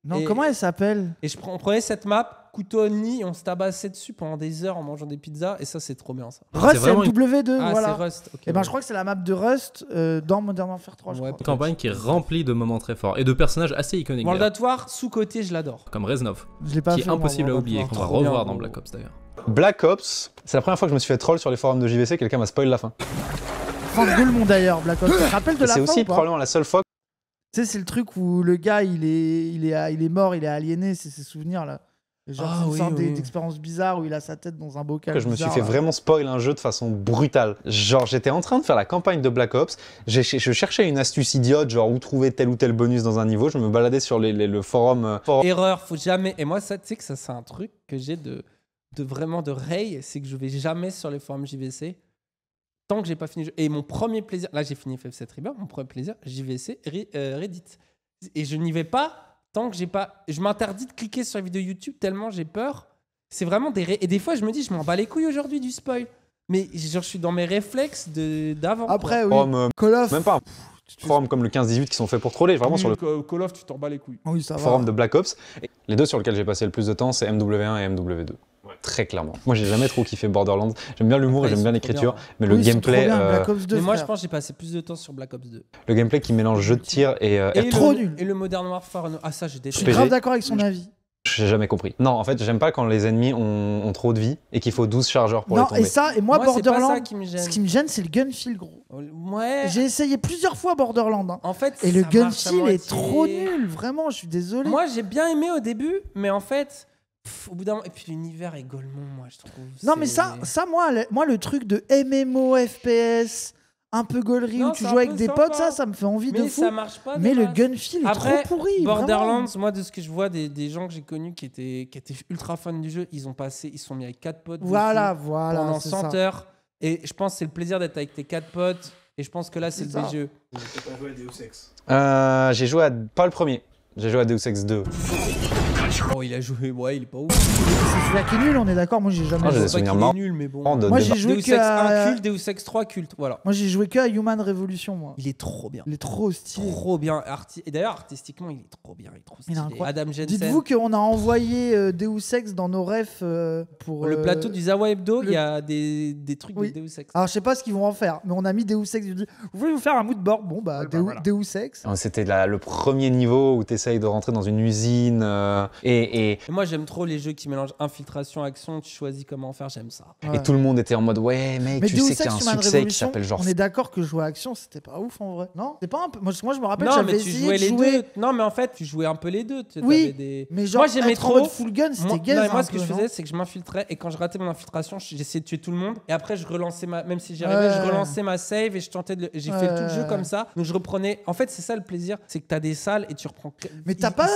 Non, Et- comment elle s'appelle? Et on prenait cette map, couteau ennemi, et on se tabassait dessus pendant des heures en mangeant des pizzas, et ça, c'est trop bien, ça. Rust, c'est vraiment une- MW2, Ah, voilà. c'est Rust. ok, Et ben, ouais. je crois que c'est la map de Rust dans Modern Warfare 3, je Ouais, crois. Une campagne qui est remplie de moments très forts et de personnages assez iconiques. World d'ailleurs. at War, sous-côté, je l'adore. Comme Reznov, Je l'ai pas qui fait. est moi, impossible à World oublier, War qu'on 3. va Trop bien, revoir dans gros. Black Ops d'ailleurs. Black Ops, c'est la première fois que je me suis fait troll sur les forums de JVC. Quelqu'un m'a spoil la fin. Franck Goulmon d'ailleurs, Black Ops. Tu te rappelles de Et la c'est fin aussi ou pas? probablement la seule fois Tu sais, c'est le truc où le gars, il est mort, il est aliéné, c'est ses souvenirs là. Et genre, Ah c'est une oui, sorte oui. d'expérience bizarre où il a sa tête dans un bocal. que je me suis bizarre, fait là. vraiment spoil un jeu de façon brutale. Genre, j'étais en train de faire la campagne de Black Ops, je cherchais une astuce idiote, genre où trouver tel ou tel bonus dans un niveau, je me baladais sur le forum. Erreur, faut jamais. Et moi, ça, tu sais que ça, c'est un truc que j'ai de vraiment de ray, c'est que je vais jamais sur les forums JVC tant que j'ai pas fini le jeu. Et mon premier plaisir, là, j'ai fini FF7 Rebirth, mon premier plaisir, JVC, Reddit. Et je n'y vais pas tant que j'ai pas. Je m'interdis de cliquer sur les vidéos YouTube tellement j'ai peur. C'est vraiment et des fois, je me dis, je m'en bats les couilles aujourd'hui du spoil. Mais genre, je suis dans mes réflexes d'avant. Après, oui. Forum, Call of. même pas un forum comme le 15-18 qui sont faits pour troller, vraiment sur le Call of, tu t'en bats les couilles. Oui, ça va. forum de Black Ops. Et les deux sur lesquels j'ai passé le plus de temps, c'est MW1 et MW2. Très clairement. Moi, j'ai jamais trop kiffé Borderlands. J'aime bien l'humour et Après, j'aime bien ils sont trop l'écriture, bien. mais le Oui, ils sont trop gameplay, bien, Black Ops 2, Mais moi, je frère. pense que j'ai passé plus de temps sur Black Ops 2. le gameplay qui mélange jeu de tir et trop le, nul. Et le Modern Warfare, ah ça, je Je déteste. suis PG. grave d'accord avec son avis. j'ai jamais compris. Non, en fait, j'aime pas quand les ennemis ont trop de vie et qu'il faut 12 chargeurs pour Non, les tomber. et ça, et moi, Moi, c'est pas Borderlands, ça qui me gêne. ce qui me gêne, c'est le gun feel, gros. Ouais. J'ai essayé plusieurs fois Borderlands. Hein. En fait, Et le ça gun marche à feel est moitié. trop nul, vraiment, je suis désolé. Moi, j'ai bien aimé au début, mais en fait, au bout d'un moment, et puis l'univers est golemon, moi, je trouve. Non, mais ça moi, le truc de MMO, FPS, un peu gaulerie, Non, où tu c'est joues un avec peu des sympa. potes, ça me fait envie de mais fou. ça marche pas. Mais des le masses. gun feel est Après, trop pourri. Borderlands, vraiment. moi, de ce que je vois des gens que j'ai connus qui étaient ultra fans du jeu, ils sont mis avec 4 potes. dessus Voilà, pendant c'est 100 ça. heures. Et je pense que c'est le plaisir d'être avec tes 4 potes. Et je pense que là, c'est le C'est ça. BGE. J'ai joué à pas le premier. J'ai joué à Deus Ex 2. Oh, il a joué, ouais, il est pas ouf. C'est celui-là qui est nul, on est d'accord. Moi, j'ai jamais Ah, j'ai joué. des C'est pas souvenirs qu'il est marrants. nul, mais bon. De Moi, débat. j'ai joué Deus que Ex 1 à... culte, Deus Ex 3 culte, voilà. Moi, j'ai joué que à Human Revolution, moi. Il est trop bien. Il est trop stylé. Trop bien. Et d'ailleurs, artistiquement, il est trop bien. Il est trop Il est stylé. incroyable. Adam Jensen. Dites-vous qu'on a envoyé Deus Ex dans nos refs pour Le plateau du Zawa Hebdo, le- il y a des trucs Oui. de Deus Ex. Alors, je sais pas ce qu'ils vont en faire, mais on a mis Deus Ex. Je dis, vous voulez vous faire un mood board? Bon, bah, Deus Ex. C'était le premier niveau où tu essayes de rentrer dans une usine Et Et moi, j'aime trop les jeux qui mélangent infiltration, action, tu choisis comment faire, j'aime ça. Ouais. tout le monde était en mode ouais mec, Mais tu Deus sais qu'il y a un Ex Human succès qui Revolution, s'appelle genre on est d'accord que jouer à action, c'était pas ouf en vrai. Non, c'est pas un peu. Moi, je me rappelle, Non, j'avais mais tu essayé jouais de les jouer. deux. Non, mais en fait, tu jouais un peu les deux. Oui, T'avais des... mais genre, moi, j'aimais être en trop. mode full gun, c'était Moi, gaze. non, et moi, un ce que peu, je non faisais, c'est que je m'infiltrais et quand je ratais mon infiltration, j'essayais de tuer tout le monde. Et après, je relançais même si j'y arrivais, je relançais ma save et je tentais de. J'ai fait tout le jeu comme ça. Donc, je reprenais. En fait, c'est ça le plaisir, c'est que t'as des salles et tu reprends. Mais t'as pas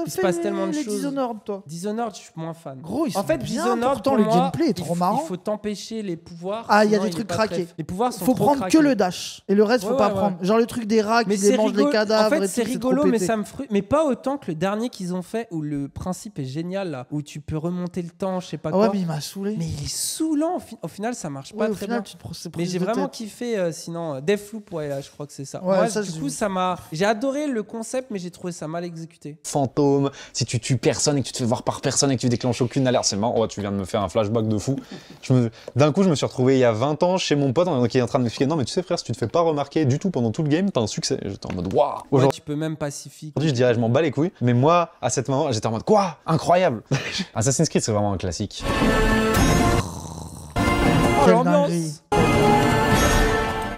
il se fait passe tellement de les choses. Dishonored, toi. Dishonored, je suis moins fan. Gros, ils En sont fait, bien, Dishonored, pourtant, pour le moi, gameplay est trop marrant. Il faut t'empêcher les pouvoirs. Ah, il y a sinon des est trucs pas craqués. très- Les pouvoirs sont Faut trop prendre craqués. que le dash. Et le reste, faut Ouais, pas ouais, prendre. Genre le truc des rats qui c'est démangent les rigolo. cadavres. En fait, et c'est tout, rigolo, trop mais pété. ça me frustre. Mais pas autant que le dernier qu'ils ont fait où le principe est génial, là, où tu peux remonter le temps, je sais pas Ah ouais, quoi. mais il m'a saoulé. Mais il est saoulant. Au final, ça marche pas Ouais, au très final, bien. tu te prends ces Mais prises j'ai de vraiment tête. kiffé. Sinon, Deathloop, ouais, là, je crois que c'est ça. Ouais, Moi, ça, du j'ai coup, vu. ça m'a. J'ai adoré le concept, mais j'ai trouvé ça mal exécuté. fantôme, si tu tues personne et que tu te fais voir par personne et que tu déclenches aucune alerte, c'est marrant. Oh, tu viens de me faire un flashback de fou. D'un coup, je me suis retrouvé il y a 20 ans chez mon pote qui est en train de m'expliquer non, mais tu sais, frère, si tu te fais pas remarquer du tout pendant tout le game, t'as un succès. J'étais en mode waouh. Ouais, Aujourd'hui, tu peux même pacifier. je dirais, je m'en bats les couilles. Mais moi, à cette moment, j'étais en mode quoi? Incroyable. Assassin's Creed, c'est vraiment un classique. Oh, Quelle l'ambiance. dinguerie.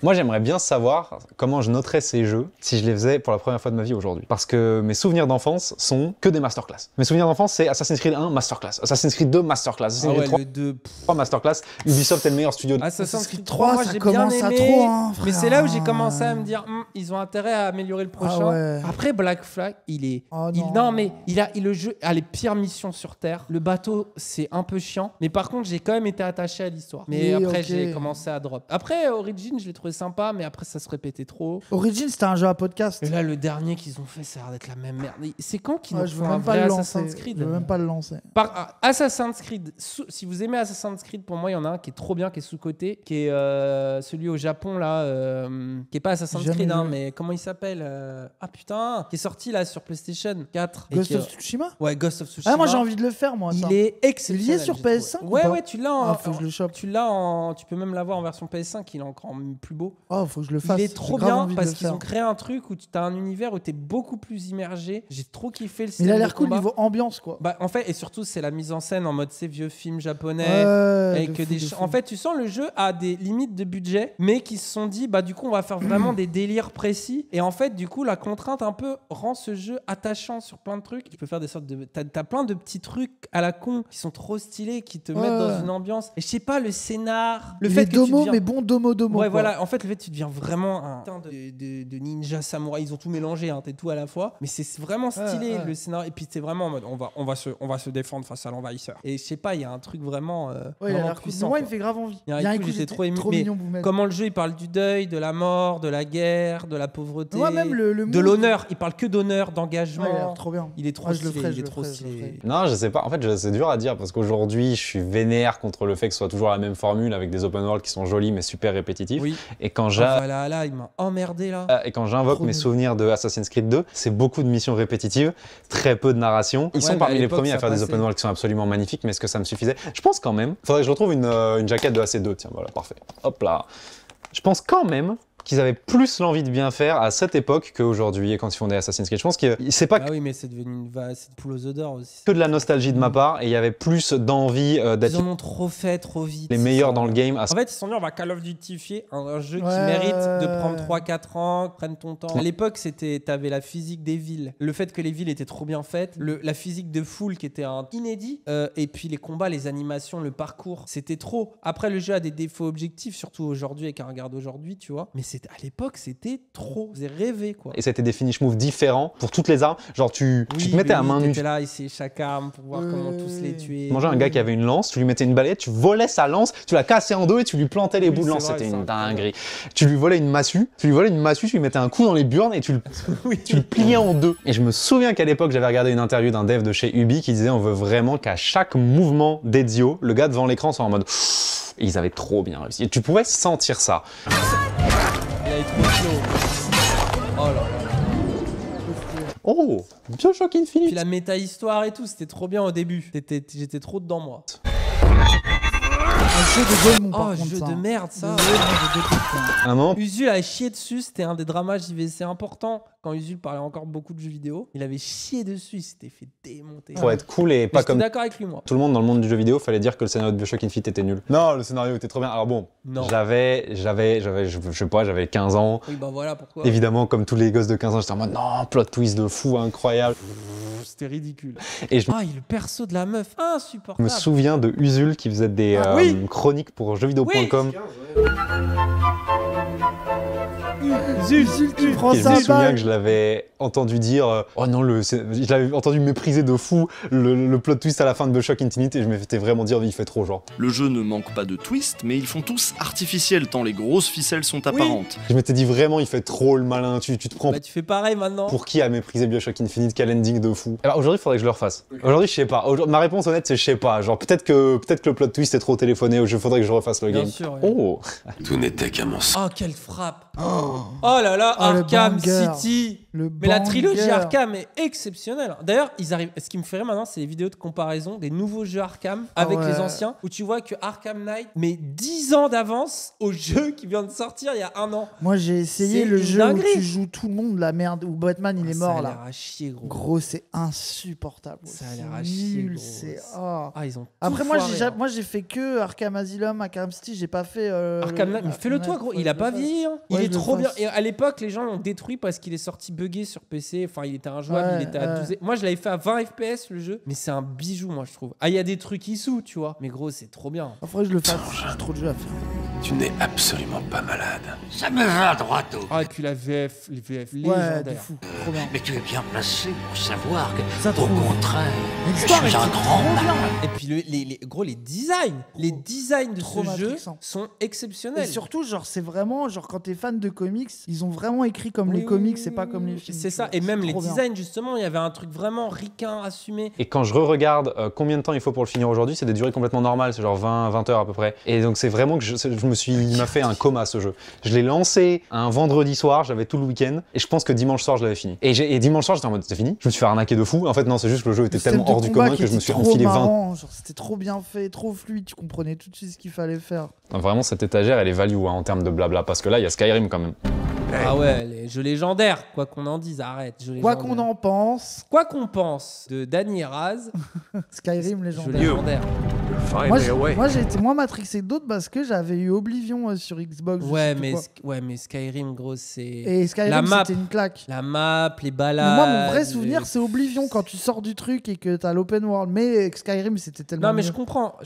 Moi, j'aimerais bien savoir comment je noterais ces jeux si je les faisais pour la première fois de ma vie aujourd'hui. Parce que mes souvenirs d'enfance sont que des masterclass. Mes souvenirs d'enfance, c'est Assassin's Creed 1, masterclass. Assassin's Creed 2, masterclass. Assassin's Ah Creed ouais, 3, le 2. 3, masterclass. Ubisoft est le meilleur studio. Assassin's Creed 3, 3, moi ça j'ai bien commence à aimé, trop, hein, mais frère. c'est là où j'ai commencé à me dire, ils ont intérêt à améliorer le prochain. ouais. Après Black Flag, il est, Oh non mais le jeu a les pires missions sur Terre. Le bateau, c'est un peu chiant, mais par contre j'ai quand même été attaché à l'histoire. Mais Oui, après ok. j'ai commencé à drop. Après Origin, je l'ai trouvé sympa, mais après ça se répétait trop. Origin, c'était un jeu à podcast. Et là le dernier qu'ils ont fait, ça a l'air d'être la même merde. C'est quand qu'ils Ouais, nous je font veux un même pas vrai le Assassin's lancer. Creed Je veux même pas le lancer. Assassin's Creed, si vous aimez Assassin's Creed, pour moi, il y en a un qui est trop bien, qui est sous-côté, qui est celui au Japon, là, qui est pas Assassin's Jamais Creed, hein, vu. mais comment il s'appelle Ah putain, qui est sorti là sur PlayStation 4. et Ghost qui- of Tsushima. Ouais, Ghost of Tsushima. Ah, moi j'ai envie de le faire, moi. Ça. Il est exceptionnel. Il y est sur j'ai trouvé. PS5 ou Ouais, pas ouais, tu l'as en. Faut que je le chope. Tu peux même l'avoir en version PS5, il est encore plus beau. Oh, faut que je le fasse. Il est J'ai trop grave bien envie de parce le qu'ils faire. ont créé un truc où tu as un univers où tu es beaucoup plus immergé. J'ai trop kiffé le Mais système il a de l'air cool combat. niveau ambiance, quoi. Bah, en fait, et surtout, c'est la mise en scène en mode ces vieux films japonais. Ouais, Avec de fou, des de fou. En fait, tu sens le jeu a des limites de budget, mais qui se sont dit, bah du coup, on va faire vraiment des délires précis. Et en fait, du coup, la contrainte un peu rend ce jeu attachant sur plein de trucs. Tu peux faire des sortes de, t'as plein de petits trucs à la con qui sont trop stylés, qui te mettent dans une ambiance. Et je sais pas, le scénar, le Il fait est que tu domo, deviens... mais bon domo. Ouais, quoi. voilà. En fait, le fait que tu deviens vraiment un putain de ninja samouraï. Ils ont tout mélangé, hein, t'es tout à la fois. Mais c'est vraiment stylé, ouais. le scénario. Et puis, c'est vraiment en mode, on va se défendre face à l'envahisseur. Et je sais pas, il y a un truc vraiment, Ouais, il a vraiment l'air cool. puissant. Moi, il quoi. me fait grave envie. Il y a un coup, j'étais trop ému. Mais mignon, Boumet. comment le jeu, il parle du deuil, de la mort, de la guerre, de la pauvreté, Ouais, même le de mood. l'honneur. Il parle que d'honneur, Ouais, d'engagement. il a l'air trop bien. Il est trop Ouais, je le stylé. ferai, Il je est le trop ferai, je le stylé. ferai. Non, je sais pas. En fait, c'est dur à dire parce qu'aujourd'hui, je suis vénère contre le fait que ce soit toujours la même formule avec des open world qui sont jolis mais super répétitifs. Oui. Et quand Là, il m'a emmerdé là. Et quand j'invoque Trop mes nul. souvenirs de Assassin's Creed 2, c'est beaucoup de missions répétitives, très peu de narration. Ils Ouais, sont mais parmi à les l'époque, premiers à ça faire des passait. open world qui sont absolument magnifiques, mais est-ce que ça me suffisait? Je pense quand même. Faudrait que je retrouve une jaquette de AC2. Tiens, voilà, parfait. Hop là. Je pense quand même qu'ils avaient plus l'envie de bien faire à cette époque qu'aujourd'hui et quand ils font des Assassin's Creed. Je pense que c'est pas Ah oui, mais c'est devenu c'est une poule aux odeurs aussi. que de la nostalgie de ma part et il y avait plus d'envie d'être Ils en ont trop fait, trop vite. les meilleurs dans le game. En fait, ils se sont dit, on va Call of Dutyfier un jeu qui Ouais. mérite de prendre 3-4 ans, prenne ton temps. À l'époque, t'avais la physique des villes. Le fait que les villes étaient trop bien faites. La physique de foule qui était un inédit. Et puis les combats, les animations, le parcours. C'était trop. Après, le jeu a des défauts objectifs, surtout aujourd'hui avec un regard d'aujourd'hui, tu vois. Mais à l'époque, c'était trop. Vous avez rêvé, quoi. Et c'était des finish moves différents pour toutes les armes. Genre, tu te mettais à main nue. Tu étais là, essayait chaque arme pour voir comment tous les tuer. Tu mangeais un gars qui avait une lance, tu lui mettais une balayette, tu volais sa lance, tu la cassais en deux et tu lui plantais les Oui, bouts de c'est lance. vrai, C'était ça. une dinguerie. Tu lui volais une massue, tu lui mettais un coup dans les burnes et tu le pliais en deux. Et je me souviens qu'à l'époque, j'avais regardé une interview d'un dev de chez Ubi qui disait on veut vraiment qu'à chaque mouvement d'Ezio, le gars devant l'écran soit en mode pfff, ils avaient trop bien réussi. Et tu pouvais sentir ça. Il a été trop slow. Oh là là. Oh, Bioshock Infinite. Puis la méta-histoire et tout, c'était trop bien au début. J'étais trop dedans, moi. Un jeu de Golemon, par Oh, contre. jeu ça. de merde, ça. Le jeu, moi, j'ai détesté, hein. À un moment, Usul a chié dessus, c'était un des dramas JVC importants. Quand Usul parlait encore beaucoup de jeux vidéo, il avait chié dessus, il s'était fait démonter. faut être cool et Mais pas j'étais comme d'accord avec lui, moi. tout le monde dans le monde du jeu vidéo, fallait dire que le scénario de Bioshock Infinite était nul. Non, le scénario était trop bien. Alors bon, Non. je sais pas, j'avais 15 ans. Oui, bah voilà pourquoi. Évidemment, comme tous les gosses de 15 ans, j'étais en mode non, plot twist de fou, incroyable. C'était ridicule. Et je Ah, et le perso de la meuf, insupportable. me souviens de Usul qui faisait des oui. chroniques pour jeuxvideo.com. Usul qui prend Et je sa me souviens balle. que je l'avais entendu dire oh non, je l'avais entendu mépriser de fou le plot twist à la fin de Bioshock Infinite et je m'étais vraiment dit il fait trop genre. Le jeu ne manque pas de twists, mais ils font tous artificiels tant les grosses ficelles sont apparentes. Je m'étais dit vraiment il fait trop le malin, tu te prends Bah, tu fais pareil maintenant. pour qui a méprisé Bioshock Infinite, quel ending de fou. Alors aujourd'hui il faudrait que je le refasse. Aujourd'hui je sais pas, ma réponse honnête c'est je sais pas, genre peut-être que le plot twist est trop téléphoné ou il faudrait que je refasse le Bien game. sûr. Ouais. Oh. Tout n'était qu'un mensonge. Oh, quelle frappe. Oh là là, Oh, le Arkham banger. City. Le Mais la banger. trilogie Arkham est exceptionnelle. D'ailleurs, ils arrivent. Ce qui me fait rire maintenant, c'est les vidéos de comparaison des nouveaux jeux Arkham avec ouais. les anciens, où tu vois que Arkham Knight met 10 ans d'avance au jeu qui vient de sortir il y a un an. Moi, j'ai essayé C'est le une jeu dinguerie. où tu joues tout le monde, la merde, où Batman il est Ça mort a là. l'air à chier, gros. Gros, c'est insupportable. Ça a l'air C'est à chier, nul, gros. c'est. Oh. Ah, ils ont. Après, tout moi, foiré, hein. j'ai fait que Arkham Asylum, Arkham City, j'ai pas fait. Arkham Knight, mais fais-le toi, gros. Il a pas vieilli. Hein. Il Ouais, est je le trop bien. fasse. Et à l'époque, les gens l'ont détruit parce qu'il est sorti buggé sur PC. Enfin, il était injouable. Ouais, il était à ouais. 12. Moi, je l'avais fait à 20 FPS le jeu. Mais c'est un bijou, moi, je trouve. Ah, il y a des trucs issous, tu vois. Mais gros, c'est trop bien. Après, je le fasse, j'ai trop de jeux à faire. Tu n'es absolument pas malade. Ça me va droit au. Ah, et puis la VF, les VF Ouais, légendaires. de fou, trop bien. Mais tu es bien placé pour savoir que, Ça au trouve. contraire, je L'histoire suis est un grand trop bien. Et puis, gros, les designs de Trop ce jeu matrixant. sont Et exceptionnels. surtout, genre, c'est vraiment, genre, quand t'es fan de comics, ils ont vraiment écrit comme les comics, c'est pas comme les films. C'est tu ça. vois. Et même C'est les trop bien. designs, justement, il y avait un truc vraiment ricain, assumé. Et quand je re-regarde combien de temps il faut pour le finir aujourd'hui, c'est des durées complètement normales, c'est genre 20 heures à peu près. Et donc c'est vraiment que il m'a fait un coma ce jeu. Je l'ai lancé un vendredi soir, j'avais tout le week-end, et je pense que dimanche soir je l'avais fini. Et dimanche soir j'étais en mode c'est fini, je me suis fait arnaquer de fou. En fait non, c'est juste que le jeu était Le système tellement hors de du combat commun qui que je me était suis trop enfilé 20. marrant, genre, c'était trop bien fait, trop fluide, tu comprenais tout de suite ce qu'il fallait faire. Non, vraiment cette étagère elle est value hein, en termes de blabla, parce que là il y a Skyrim quand même. Ah ouais, les jeux légendaires, quoi qu'on en dise, arrête. Jeux Quoi légendaires. qu'on en pense, Quoi qu'on pense de Danny Raz, Skyrim jeu légendaire. légendaire. Moi, j'ai été moins matrixé que d'autres parce que j'avais eu Oblivion sur Xbox. je Ouais sais plus quoi. mais Skyrim, gros, c'est. Et la Skyrim, map. c'était une claque. La map, les Mais balades. moi, mon vrai souvenir, c'est Oblivion quand tu sors du truc et que t'as l'open world. Mais Skyrim, c'était tellement. Non, mais mieux. je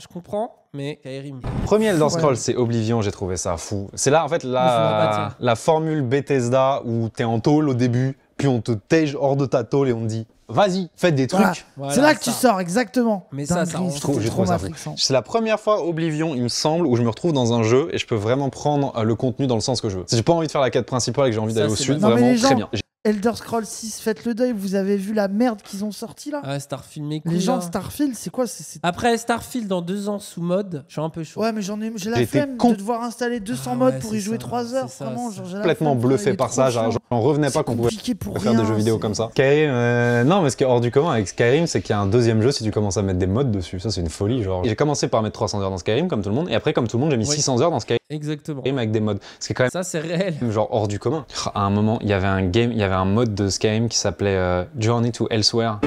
comprends, mais Skyrim. Premier Elder Ouais. Scrolls, c'est Oblivion, j'ai trouvé ça fou. C'est là en fait faudra pas dire. la formule Bethesda où t'es en tôle au début, puis on te tège hors de ta tôle et on te dit vas-y, faites des trucs. Voilà. Voilà, c'est là que ça. tu sors, exactement. Mais ça, ça, Dinguerie, on c'était j'ai trop trouvé ça fou. matrixant. C'est la première fois Oblivion, il me semble, où je me retrouve dans un jeu et je peux vraiment prendre le contenu dans le sens que je veux. Si j'ai pas envie de faire la quête principale et que j'ai envie Ça, d'aller au c'est sud, bien. Non, mais vraiment les gens- très bien. Elder Scrolls 6, faites le deuil, vous avez vu la merde qu'ils ont sorti là Ah, Starfield, mais Les cool, gens hein. de Starfield, c'est quoi c'est- Après Starfield, dans 2 ans sous mode, je suis un peu chaud. Ouais, mais j'ai la J'ai été flemme con- de devoir installer 200 Ah modes ouais, pour y c'est jouer ça, 3 heures. c'est ça, Vraiment, c'est genre, j'ai la Complètement flemme, il bluffé est par trop ça, chiant. j'en revenais pas C'est qu'on pouvait compliqué pour faire des rien, jeux vidéo c'est- comme ça. Skyrim, non, mais ce qui est hors du commun avec Skyrim, c'est qu'il y a un deuxième jeu si tu commences à mettre des mods dessus. Ça, c'est une folie. Genre, j'ai commencé par mettre 300 heures dans Skyrim, comme tout le monde, et après, comme tout le monde, j'ai mis Oui. 600 heures dans Skyrim Exactement. avec des mods. Ce qui est quand même Ça, c'est réel. genre hors du commun. À un moment, il y avait un mode de Skyrim qui s'appelait Journey to Elsewhere.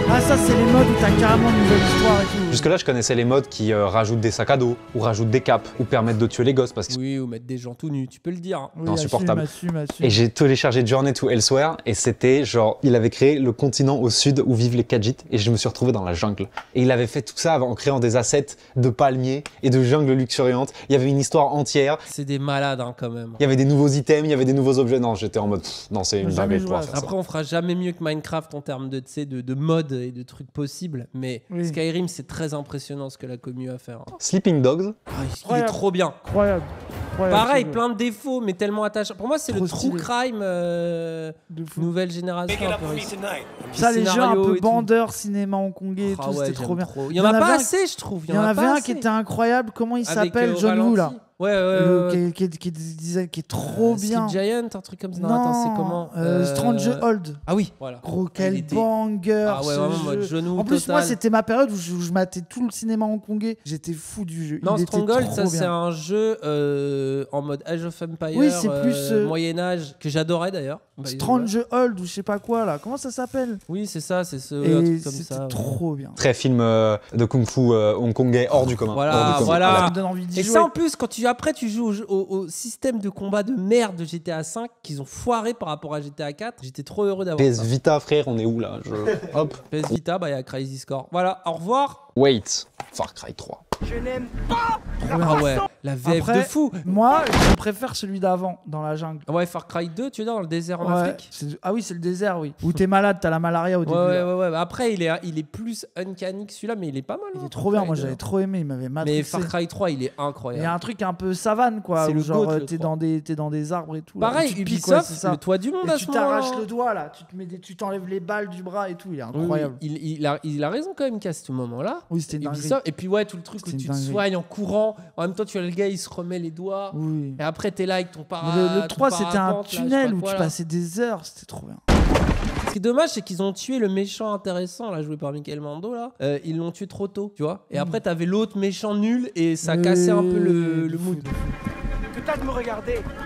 Ah, ça, c'est les modes où t'as carrément une nouvelle histoire et tout. Jusque-là, je connaissais les modes qui rajoutent des sacs à dos, ou rajoutent des capes, ou permettent de tuer les gosses parce que Oui, ou mettre des gens tout nus, tu peux le dire. hein. Oui, insupportable. assume. Et j'ai téléchargé Journey to Elsewhere et c'était genre, il avait créé le continent au sud où vivent les Khajiits et je me suis retrouvé dans la jungle. Et il avait fait tout ça en créant des assets de palmiers et de jungles luxuriantes. Il y avait une histoire entière, C'est des malades, hein, quand même. il y avait des nouveaux items, il y avait des nouveaux objets. Non, j'étais en mode, non, c'est une J'ai jamais dinguerie de joué pouvoir à faire ça. Après, on fera jamais mieux que Minecraft en termes de, tu sais, de mode et de trucs possibles. Mais Oui. Skyrim, c'est très impressionnant ce que la commu a fait. hein. Sleeping Dogs, Ah, il est Incroyable. trop bien. Incroyable. Pareil, ce jeu. plein de défauts, mais tellement attachant. Pour moi, c'est le Trop true stylé. crime De fou. nouvelle génération. un peu réussi. Ça, les jeux un scénario peu et tout. bandeurs, cinéma hongkongais et Ah tout, ouais, c'était trop j'aime bien. trop. Il y en a pas avait un- assez, je trouve. Il y en avait pas un assez. qui était incroyable. Comment il Avec, s'appelle au John Woo là. ralenti. Ouais, qui est trop bien. Sleep Giant, un truc comme ça. Non, Non, attends, c'est comment Stranglehold. Ah oui, voilà. Gros, quel Il était- banger. Ah ouais, ce vraiment, mode jeu. genou En plus, total. moi, c'était ma période où je matais tout le cinéma hongkongais. J'étais fou du jeu. Non, Il était Stronghold, trop ça c'est bien. un jeu en mode Age of Empire, Oui, c'est plus, Moyen-Âge, que j'adorais d'ailleurs. Bah, Stranglehold ou je sais pas quoi là. Comment ça s'appelle? Oui, c'est ça, c'est ce un Et truc comme c'était ça. trop bien. Très film de kung-fu hongkongais hors du commun. Voilà, hors du commun. voilà. Ça me donne envie d'y Et jouer. ça en plus, quand tu joues au système de combat de merde de GTA 5 qu'ils ont foiré par rapport à GTA 4, j'étais trop heureux d'avoir PS ça. Vita, frère, on est où là? Hop. PS Vita, bah il y a Crazy Score. Voilà, au revoir. Wait. Far Cry 3. Ah ouais, la VF Après, de fou. Moi, je préfère celui d'avant, dans la jungle. Ouais, Far Cry 2, tu es dans le désert en Ouais, Afrique. ah oui, c'est le désert, oui. Où t'es malade, t'as la malaria au début. Ouais, là. ouais. Bah, après, il est plus uncanny que celui-là, mais il est pas mal. Il hein, est trop bien, Far moi Cry 2. j'avais trop aimé, il m'avait matrixé. Mais Far Cry 3, il est Il y a incroyable. un truc un peu savane, quoi. C'est Où le genre, GOAT, le t'es 3. dans des arbres et tout. là, où Pareil, tu te piques, Ubisoft, ouais, c'est ça. le toit du monde Et à tu ce moment-là. t'arraches le doigt, là. Tu t'enlèves les balles du bras et tout. Il est Oui, incroyable. il a raison quand même qu'à ce moment-là. Oui, c'était une dinguerie. Ubisoft, et puis ouais, tout le truc où C'était tu une te dinguerie. soignes en courant. En même temps, tu as le gars, il se remet les doigts. Oui. Et après, t'es là avec ton Le 3, c'était un tunnel où tu passais. passais des heures. C'était trop bien. Ce qui est dommage, c'est qu'ils ont tué le méchant intéressant, là, joué par Michael Mando, là. Ils l'ont tué trop tôt, tu vois. Et après, t'avais l'autre méchant nul et ça cassait un peu le mood.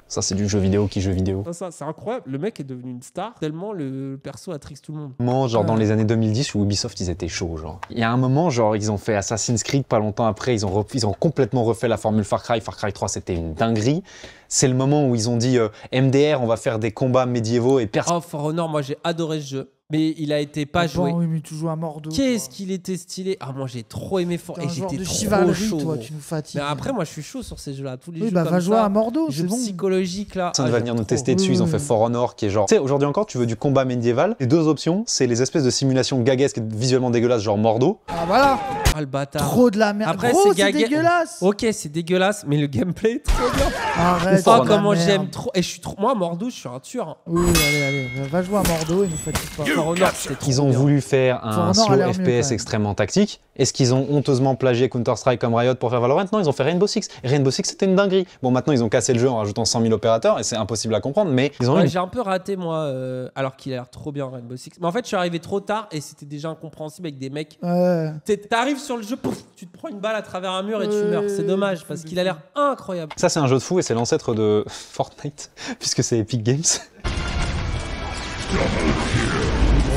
Ça, c'est du jeu vidéo qui jeu vidéo. Ça, c'est incroyable. Le mec est devenu une star tellement le perso attriste tout le monde. Moment, genre dans les années 2010 où Ubisoft ils étaient chauds, genre. Il y a un moment, genre ils ont fait Assassin's Creed, pas longtemps après, ils ont complètement refait la formule Far Cry. Far Cry 3, c'était une dinguerie. C'est le moment où ils ont dit MDR, on va faire des combats médiévaux et personne. Oh, For Honor, moi j'ai adoré ce jeu. Mais il a été pas joué. Oui, mais tu joues à Mordo. Qu'est-ce qu'il était stylé. Ah, moi j'ai trop aimé For T'es et un genre j'étais de trop chevalerie, chaud. toi, gros. tu nous fatigues. Mais après, moi je suis chaud sur ces jeux-là. Tous les Oui, jeux bah comme va jouer ça, à Mordo, jeux c'est bon. psychologiques là. Personne va venir nous tester trop. dessus, ils ont Oui. fait For Honor qui est genre. Tu sais, aujourd'hui encore, tu veux du combat médiéval. Les deux options, c'est les espèces de simulations gaguesques et visuellement dégueulasses, genre Mordo. Ah voilà. Ah, le bâtard. Trop de la merde. Après, Gros, c'est c'est gaga- dégueulasse. Ok, c'est dégueulasse, mais le gameplay est trop bien. Arrête. Oh, c'est de la comment merde. j'aime trop. Et je suis trop. Moi, Mordo, je suis un tueur. Hein. Oui, allez, va jouer à Mordo et nous fatigue pas. For Honor, c'était trop Ils ont bien. voulu faire For un Honor a slow l'air mieux, quand FPS même. extrêmement tactique. Est-ce qu'ils ont honteusement plagié Counter-Strike comme Riot pour faire Valorant? Non, ils ont fait Rainbow Six. Et Rainbow Six, c'était une dinguerie. Bon, maintenant, ils ont cassé le jeu en rajoutant 100 000 opérateurs et c'est impossible à comprendre, mais ils ont Ouais, eu j'ai un peu raté moi, alors qu'il a l'air trop bien Rainbow Six. Mais en fait, je suis arrivé trop tard et c'était déjà incompréhensible avec des mecs. Ouais. T'arrives sur le jeu, pouf, tu te prends une balle à travers un mur et tu meurs. C'est dommage parce qu'il a l'air incroyable. Ça, c'est un jeu de fou et c'est l'ancêtre de Fortnite, puisque c'est Epic Games.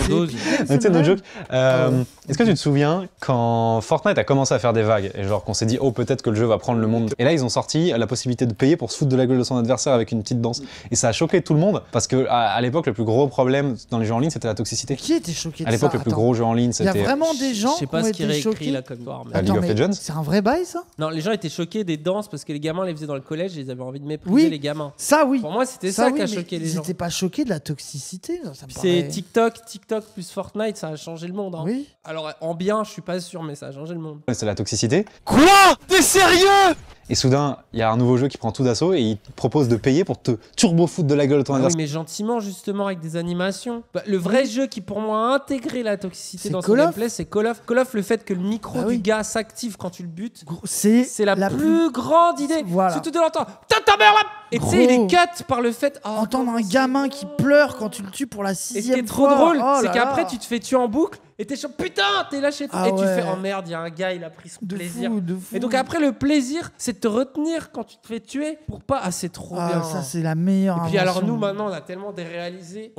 Dose. Tu sais, no joke. Est-ce que tu te souviens quand Fortnite a commencé à faire des vagues et genre qu'on s'est dit, oh, peut-être que le jeu va prendre le monde. Et là, ils ont sorti la possibilité de payer pour se foutre de la gueule de son adversaire avec une petite danse. Et ça a choqué tout le monde parce que à l'époque, le plus gros problème dans les jeux en ligne, c'était la toxicité. Qui était choqué de À ça? l'époque, le plus Attends. gros jeu en ligne, Il y a c'était vraiment des gens Je sais qui pas ont ce qu'il été réécrit choqués. là comme histoire. mais- League of mais Legends. C'est un vrai bail, ça? Non, les gens étaient choqués des danses parce que les gamins les faisaient dans le collège et ils avaient envie de mépriser Oui. les gamins. Ça, oui. Pour moi, c'était ça oui, qui a mais choqué les ils gens. étaient pas choqués de la toxicité. Ça me C'est paraît- TikTok plus Fortnite, ça a changé le monde. Hein. Oui. Alors en bien, je suis pas sûr, mais ça a changé le monde. C'est la toxicité. Quoi? T'es sérieux? Et soudain, il y a un nouveau jeu qui prend tout d'assaut et il te propose de payer pour te turbo-foutre de la gueule de ton Ah oui, adversaire. mais gentiment, justement, avec des animations. Bah, le vrai jeu qui, pour moi, a intégré la toxicité C'est dans son Call of. gameplay, c'est Call of. Call of, le fait que le micro Ah du oui. gars s'active quand tu le butes, Gros, c'est la plus grande idée. Voilà. Surtout de l'entendre. Ta mère là. Et tu sais, il est Gros. cut par le fait. Oh, Entendre comment un c'est gamin beau. qui pleure quand tu le tues pour la Et ce qui sixième est trop fois. drôle, Oh c'est là qu'après là. tu te fais tuer en boucle et t'es chaud. Putain, t'es lâché. Ah et tu ouais. fais oh merde, il y a un gars, il a pris son De plaisir. fou, de fou. Et donc après, le plaisir, c'est de te retenir quand tu te fais tuer pour pas. Ah, c'est trop Ah, bien. ça, c'est la meilleure Et puis alors invention. nous maintenant on a tellement déréalisé,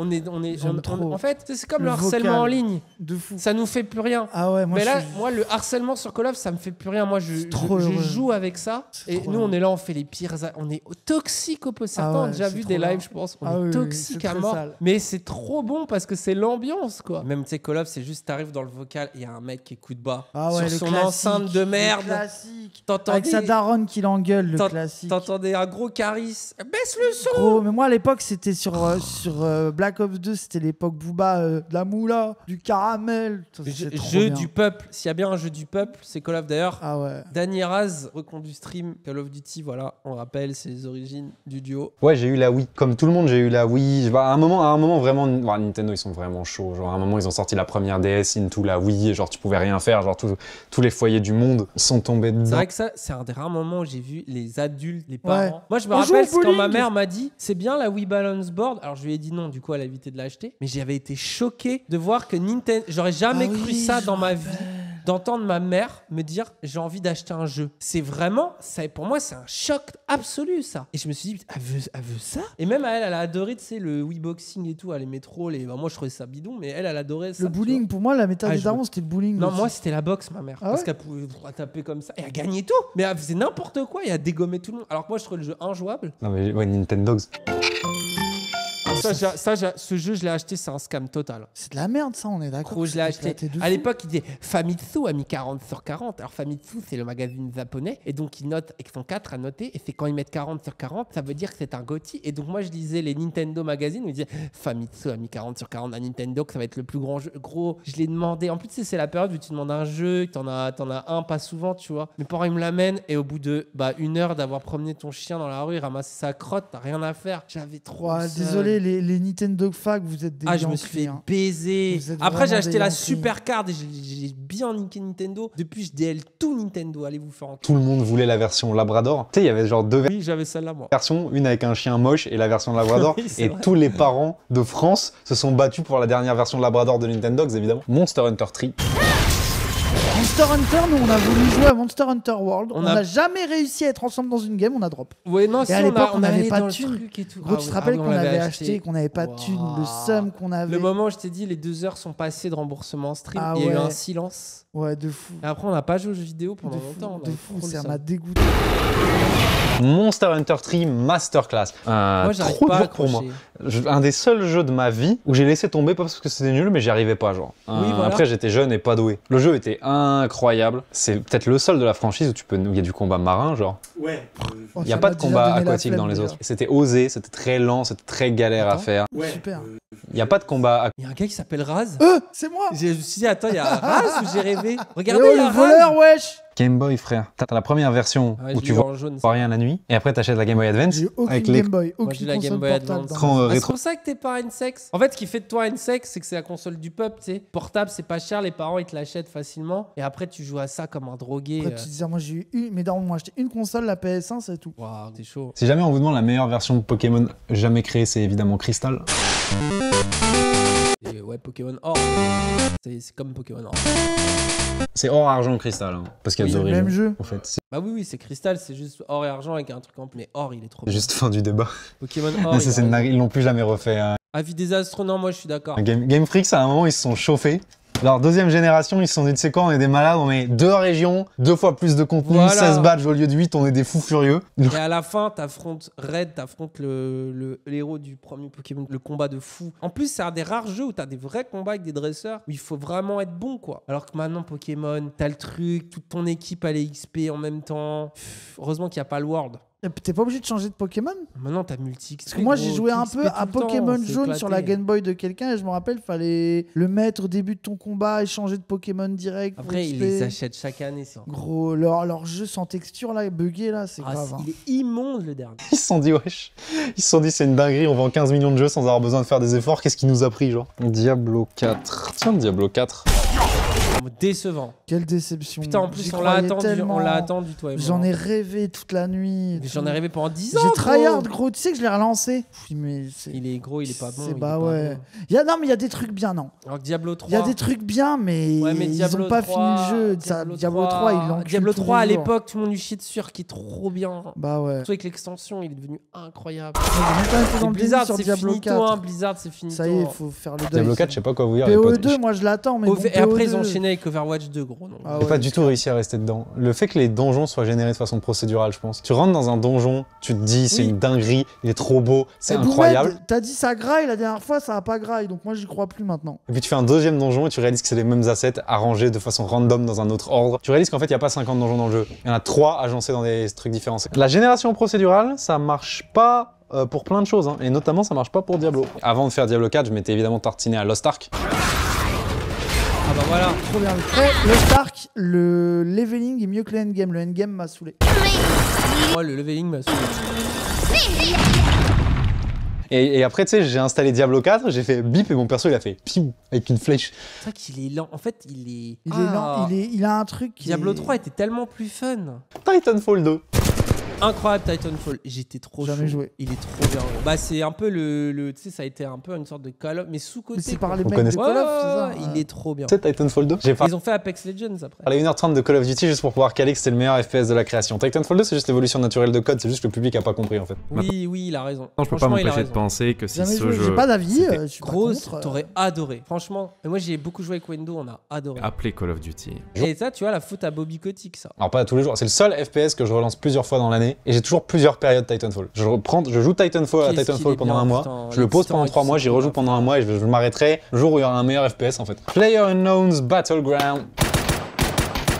J'aime trop. en fait c'est comme Le le harcèlement vocal. en ligne, De fou. ça nous fait plus rien. Ah ouais, moi Mais je là, suis- moi le harcèlement sur Call of ça me fait plus rien. Moi je trop je heureux. joue avec ça C'est et trop nous heureux. on est là, on fait les pires, on est toxiques au peu. Certains Ah ouais, ont déjà c'est vu trop des bien. lives je pense, on Ah est oui, oui, toxiques c'est à très mort. sale. Mais c'est trop bon parce que c'est l'ambiance quoi. Même tu sais Call of c'est juste t'arrives dans le vocal, il y a un mec qui écoute bas Ah ouais, sur le son classique, enceinte de le merde. classique. T'entendais Avec sa daronne qui l'engueule, le classique. T'entendais un gros charisme. Baisse le son. Gros, mais moi à l'époque c'était sur Black Ops 2, c'était l'époque Booba, de la moula, du caramel. C'est trop Jeu bien. du peuple. S'il y a bien un jeu du peuple, c'est Call of d'ailleurs. Ah ouais. Danny Raz, reconduit stream Call of Duty, voilà, on rappelle, c'est les origines du duo. Ouais, j'ai eu la Wii. Comme tout le monde, j'ai eu la Wii. À un moment vraiment, Nintendo, ils sont vraiment chauds. Genre, à un moment, ils ont sorti la première DS. DS, into la Wii, genre tu pouvais rien faire, genre tous les foyers du monde sont tombés dedans. C'est vrai que ça, c'est un des rares moments où j'ai vu les adultes, les parents. Ouais. Moi, je me On joue rappelle au quand ma bowling. mère m'a dit c'est bien la Wii Balance Board. Alors, je lui ai dit non, du coup, elle a évité de l'acheter. Mais j'avais été choqué de voir que Nintendo. J'aurais jamais cru ça dans ma vie. D'entendre ma mère me dire j'ai envie d'acheter un jeu. C'est vraiment, pour moi, c'est un choc absolu, ça. Et je me suis dit, elle veut ça. Et même elle a adoré, tu sais, le Wii Boxing et tout. Elle aimait trop les. Bah, moi, je trouvais ça bidon, mais elle adorait ça. Le bowling, pour moi, la méta des je darons, c'était le bowling. Non, aussi. moi, c'était la boxe, ma mère. Ah parce ouais qu'elle pouvait taper comme ça. Et elle gagnait tout. Mais elle faisait n'importe quoi et elle dégommait tout le monde. Alors que moi, je trouvais le jeu injouable. Non mais ouais, Nintendogs. Ce jeu, je l'ai acheté, c'est un scam total. C'est de la merde, ça, on est d'accord. Gros, je l'ai acheté. éclaté de À fou. l'époque, il disait Famitsu a mis 40 sur 40. Alors, Famitsu, c'est le magazine japonais. Et donc, ils notent, ils font 4 à noter. Et c'est quand ils mettent 40 sur 40, ça veut dire que c'est un GOTY. Et donc, moi, je lisais les Nintendo magazines où ils disaient Famitsu a mis 40 sur 40 à Nintendo, que ça va être le plus grand jeu. Gros, je l'ai demandé. En plus, tu sais, c'est la période où tu demandes un jeu, t'en as un pas souvent, tu vois. Mes parents, ils me l'amènent. Et au bout de 1 heure d'avoir promené ton chien dans la rue, ramasser sa crotte, t'as rien à faire. J'avais trop. Ouais, seum. désolé, les Nintendo Fag, vous êtes des Ah, je me suis fait baiser. Vous êtes Après, j'ai vraiment acheté des la Yankees. super card et j'ai bien niqué Nintendo. Depuis, je DL tout Nintendo. Allez vous faire en Tout le monde voulait la version Labrador. Tu sais, il y avait genre deux Oui, j'avais celle-là, moi. versions, une avec un chien moche et la version Labrador. Oui, c'est et vrai. tous les parents de France se sont battus pour la dernière version Labrador de Nintendogs, évidemment. Monster Hunter 3. Monster Hunter, nous, on a voulu jouer à Monster Hunter World. On On a- n'a jamais réussi à être ensemble dans une game, on a drop. Ouais, non, Et si, à l'époque, on est n'avait allé pas dans de le thunes. truc et tout. Gros, Ah tu te oui, rappelles ah oui, qu'on on avait acheté, qu'on n'avait pas de Waouh. thunes, le seum qu'on avait. Le moment où je t'ai dit, les 2 heures sont passées de remboursement stream, Ah il y a eu ouais. un silence. Ouais, de fou. Et après, on n'a pas joué aux jeux vidéo pendant De fou, longtemps. on de avait fou, trop le ça seum. m'a dégoûté. Monster Hunter 3 Masterclass. Moi, j'arrive Trop pas à dur pour moi. accrocher. Un des seuls jeux de ma vie où j'ai laissé tomber, pas parce que c'était nul, mais j'y arrivais pas, genre. Oui, voilà. Après, j'étais jeune et pas doué. Le jeu était incroyable. C'est peut-être le seul de la franchise où il y a du combat marin, genre. Oh, Il n'y a ça pas m'a de déjà combat donné la aquatique flemme, dans les déjà. autres. C'était osé, c'était très lent, c'était très galère à Attends. faire. Super. Il n'y a pas de combat Il y a un gars qui s'appelle Raz. C'est moi. Je me suis dit, attends, il y a Raz ou j'ai rêvé Et Regardez, oh, il y a le voleur, Raz. wesh. Game Boy, frère. T'as la première version Ouais, où je tu l'ai vois en jaune. rien la nuit, et après t'achètes la Game Boy Advance J'ai aucune avec les Game Boy, Moi, aucune j'ai la console Game Boy portable. Advance. dans écrans ma- Ah, c'est rétro. pour ça que t'es pas un sexe. En fait, ce qui fait de toi un sexe, c'est que c'est la console du peuple, tu sais. Portable, c'est pas cher, les parents ils te l'achètent facilement. Et après, tu joues à ça comme un drogué. Après, tu te disais, moi j'ai eu une, mes darons m'ont acheté une console, la PS1, c'est tout. Waouh, c'est chaud. Si jamais on vous demande la meilleure version de Pokémon jamais créée, c'est évidemment Crystal. Et ouais, Pokémon Or. C'est comme Pokémon Or. C'est or, argent, cristal. Hein, parce qu'il y a C'est deux le même régions. jeu. En fait, c'est Bah oui, c'est Crystal, c'est juste or et argent avec un truc en plus. Mais or, il est trop bien. juste fin du débat. Pokémon Or. Mais ça, il c'est a- une dinguerie, ils l'ont plus jamais refait. Avis des astronautes, moi je suis d'accord. Game Freak, à un moment, ils se sont chauffés. Leur deuxième génération, ils se sont dit, tu sais quoi, on est des malades, on met 2 régions, 2 fois plus de contenu, Voilà. 16 badges au lieu de 8, on est des fous furieux. Et à la fin, t'affrontes Red, t'affrontes l'héros du premier Pokémon, le combat de fou. En plus, c'est un des rares jeux où t'as des vrais combats avec des dresseurs, où il faut vraiment être bon, quoi. Alors que maintenant, Pokémon, t'as le truc, toute ton équipe a les XP en même temps. Heureusement qu'il n'y a pas le World. Et t'es pas obligé de changer de Pokémon? Maintenant, t'as multi XP. Parce que moi j'ai gros, joué tout un XP peu tout à le temps, Pokémon c'est jaune sur la éclaté. Game Boy de quelqu'un et je me rappelle, fallait le mettre au début de ton combat et changer de Pokémon direct. pour Après, ils XP. les achètent chaque année, c'est encore- Gros, leur jeu sans texture là, buggé là, c'est Ah, grave. hein. il est immonde le dernier. Ils se sont dit, wesh. Ils se sont dit, c'est une dinguerie, on vend 15 millions de jeux sans avoir besoin de faire des efforts, qu'est-ce qui nous a pris, genre Diablo 4. Tiens, Diablo 4. Décevant. Quelle déception. Putain, en J'y plus, on l'a croyais attendu, tellement. on l'a attendu, toi et moi. J'en ai rêvé toute la nuit. Mais j'en ai rêvé pendant 10 ans. J'ai gros. tryhard, gros. Tu sais que je l'ai relancé. Oui, mais c'est. Il est gros, il est pas bon. c'est il est bah pas ouais. bon. Non, mais il y a des trucs bien, non. Alors que Diablo 3. Il y a des trucs bien, mais, Ouais, mais ils Diablo ont pas 3, fini le jeu. Diablo 3, ils l'ont Diablo 3 à l'époque, tout le monde lui chiait dessus, qui est trop bien. Bah ouais. Surtout avec l'extension, il est devenu incroyable. J'ai même pas été dans le Blizzard, début sur c'est Diablo finito, 4. hein. Blizzard, c'est finito. Ça y est, il faut faire le deuil. Diablo 4, je sais pas quoi vous dire. les potes. PO2, moi je l'attends, mais bon, Et après, ils PO2. ont enchaîné avec Overwatch 2, gros. Non. Ah J'ai ouais, pas du tout réussi à rester dedans. Le fait que les donjons soient générés de façon procédurale, je pense. Tu rentres dans un donjon, tu te dis c'est Oui. une dinguerie, il est trop beau, c'est Eh, Boumed, incroyable. T'as dit ça graille la dernière fois, ça a pas graille, donc moi j'y crois plus maintenant. Et puis tu fais un deuxième donjon et tu réalises que c'est les mêmes assets arrangés de façon random dans un autre ordre. Tu réalises qu'en fait il y a pas 50 donjons dans le jeu. Il y en a 3 agencés dans des trucs différents. La génération procédurale, ça marche pas pour plein de choses, hein. Et notamment ça marche pas pour Diablo. Avant de faire Diablo 4, je m'étais évidemment tartiné à Lost Ark. Ah bah voilà. Trop bien. Eh, le Stark, le leveling est mieux que le endgame. Le endgame m'a saoulé. Moi, le leveling m'a saoulé. Et après, tu sais, j'ai installé Diablo 4, j'ai fait bip et mon perso il a fait piou avec une flèche. C'est vrai qu'il est lent. En fait, il est. Il est lent, il a un truc. Diablo 3 était tellement plus fun. Titanfall 2. Incroyable Titanfall. J'étais trop Jamais chaud. joué. Il est trop bien. Bah, c'est un peu le tu sais, ça a été un peu une sorte de Call of, mais sous-côté. Mais c'est quoi. par les Vous mecs connaissez- de Call of, c'est ça. Il est trop bien. Tu sais, Titanfall 2, j'ai Ils ont fait Apex Legends après. parlé 1h30 de Call of Duty juste pour pouvoir caler que c'était le meilleur FPS de la création. Titanfall 2, c'est juste l'évolution naturelle de code, c'est juste que le public a pas compris en fait. Oui, il a raison. Non, je peux pas Franchement, il a m'empêcher de raison. penser que si Jamais ce joué, jeu j'ai pas d'avis. c'était Je suis pas Grosse, contre. t'aurais adoré. Franchement, moi j'ai beaucoup joué avec Wendo, on a adoré. appelé Call of Duty. Et ça, tu vois, la faute à Bobby Kotick, ça. Alors pas tous les jours, c'est le seul FPS que je relance plusieurs fois dans l'année et j'ai toujours plusieurs périodes Titanfall. Je joue Titanfall à Qu'est-ce qu'il Titanfall est pendant bien, un mois, putain, je le pose l'excitant pendant et 3 tout mois, ça, j'y rejoue putain. pendant un mois et je m'arrêterai le jour où il y aura un meilleur FPS en fait. PlayerUnknown's Battleground.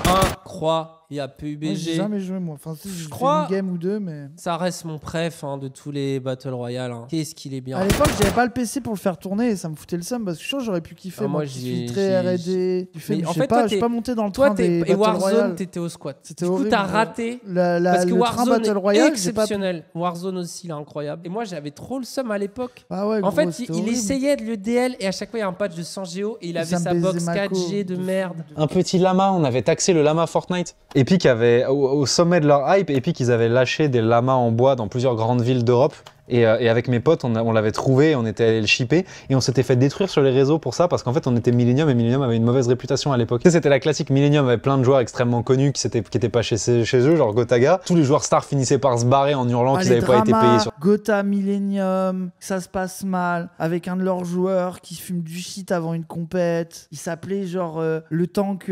Incroyable. Il y a Moi, j'ai PUBG. jamais joué, moi. Enfin, si, j'ai fait crois- une game ou deux, mais. Ça reste mon préf de tous les Battle Royale. Qu'est-ce qu'il est bien. À l'époque, j'avais pas le PC pour le faire tourner et ça me foutait le seum parce que je suis sûr que j'aurais pu kiffer. Ah, moi, moi, qui j'ai- suis très j'ai- R&D. Du fait, Mais je en sais fait, pas, toi, je suis t'es- pas monté dans le Toi, train des et Battle Warzone, Royale. t'étais au squat. C'était Du coup, horrible, t'as ouais. raté. Parce que le train Warzone Battle est Royale, j'ai pas pu. exceptionnel. Warzone aussi, il est incroyable. Et moi, j'avais trop le seum à l'époque. Ah ouais, En gros, fait, c'était il horrible. essayait de le DL et à chaque fois, il y a un patch de 100 Go et il avait ça me sa baisait box ma 4G de co- merde. Un petit lama, on avait taxé le lama Fortnite. Epic avait, au sommet de leur hype, Epic ils avaient lâché des lamas en bois dans plusieurs grandes villes d'Europe. Et avec mes potes, on l'avait trouvé, on était allé le shipper et on s'était fait détruire sur les réseaux pour ça parce qu'en fait on était Millennium et Millennium avait une mauvaise réputation à l'époque. Tu sais, c'était la classique Millennium avait plein de joueurs extrêmement connus qui étaient pas chez eux, genre Gotaga. Tous les joueurs stars finissaient par se barrer en hurlant qu'ils les avaient pas été dramas, payés sur. Gotha Millennium, ça se passe mal, avec un de leurs joueurs qui fume du shit avant une compète. Il s'appelait genre le tank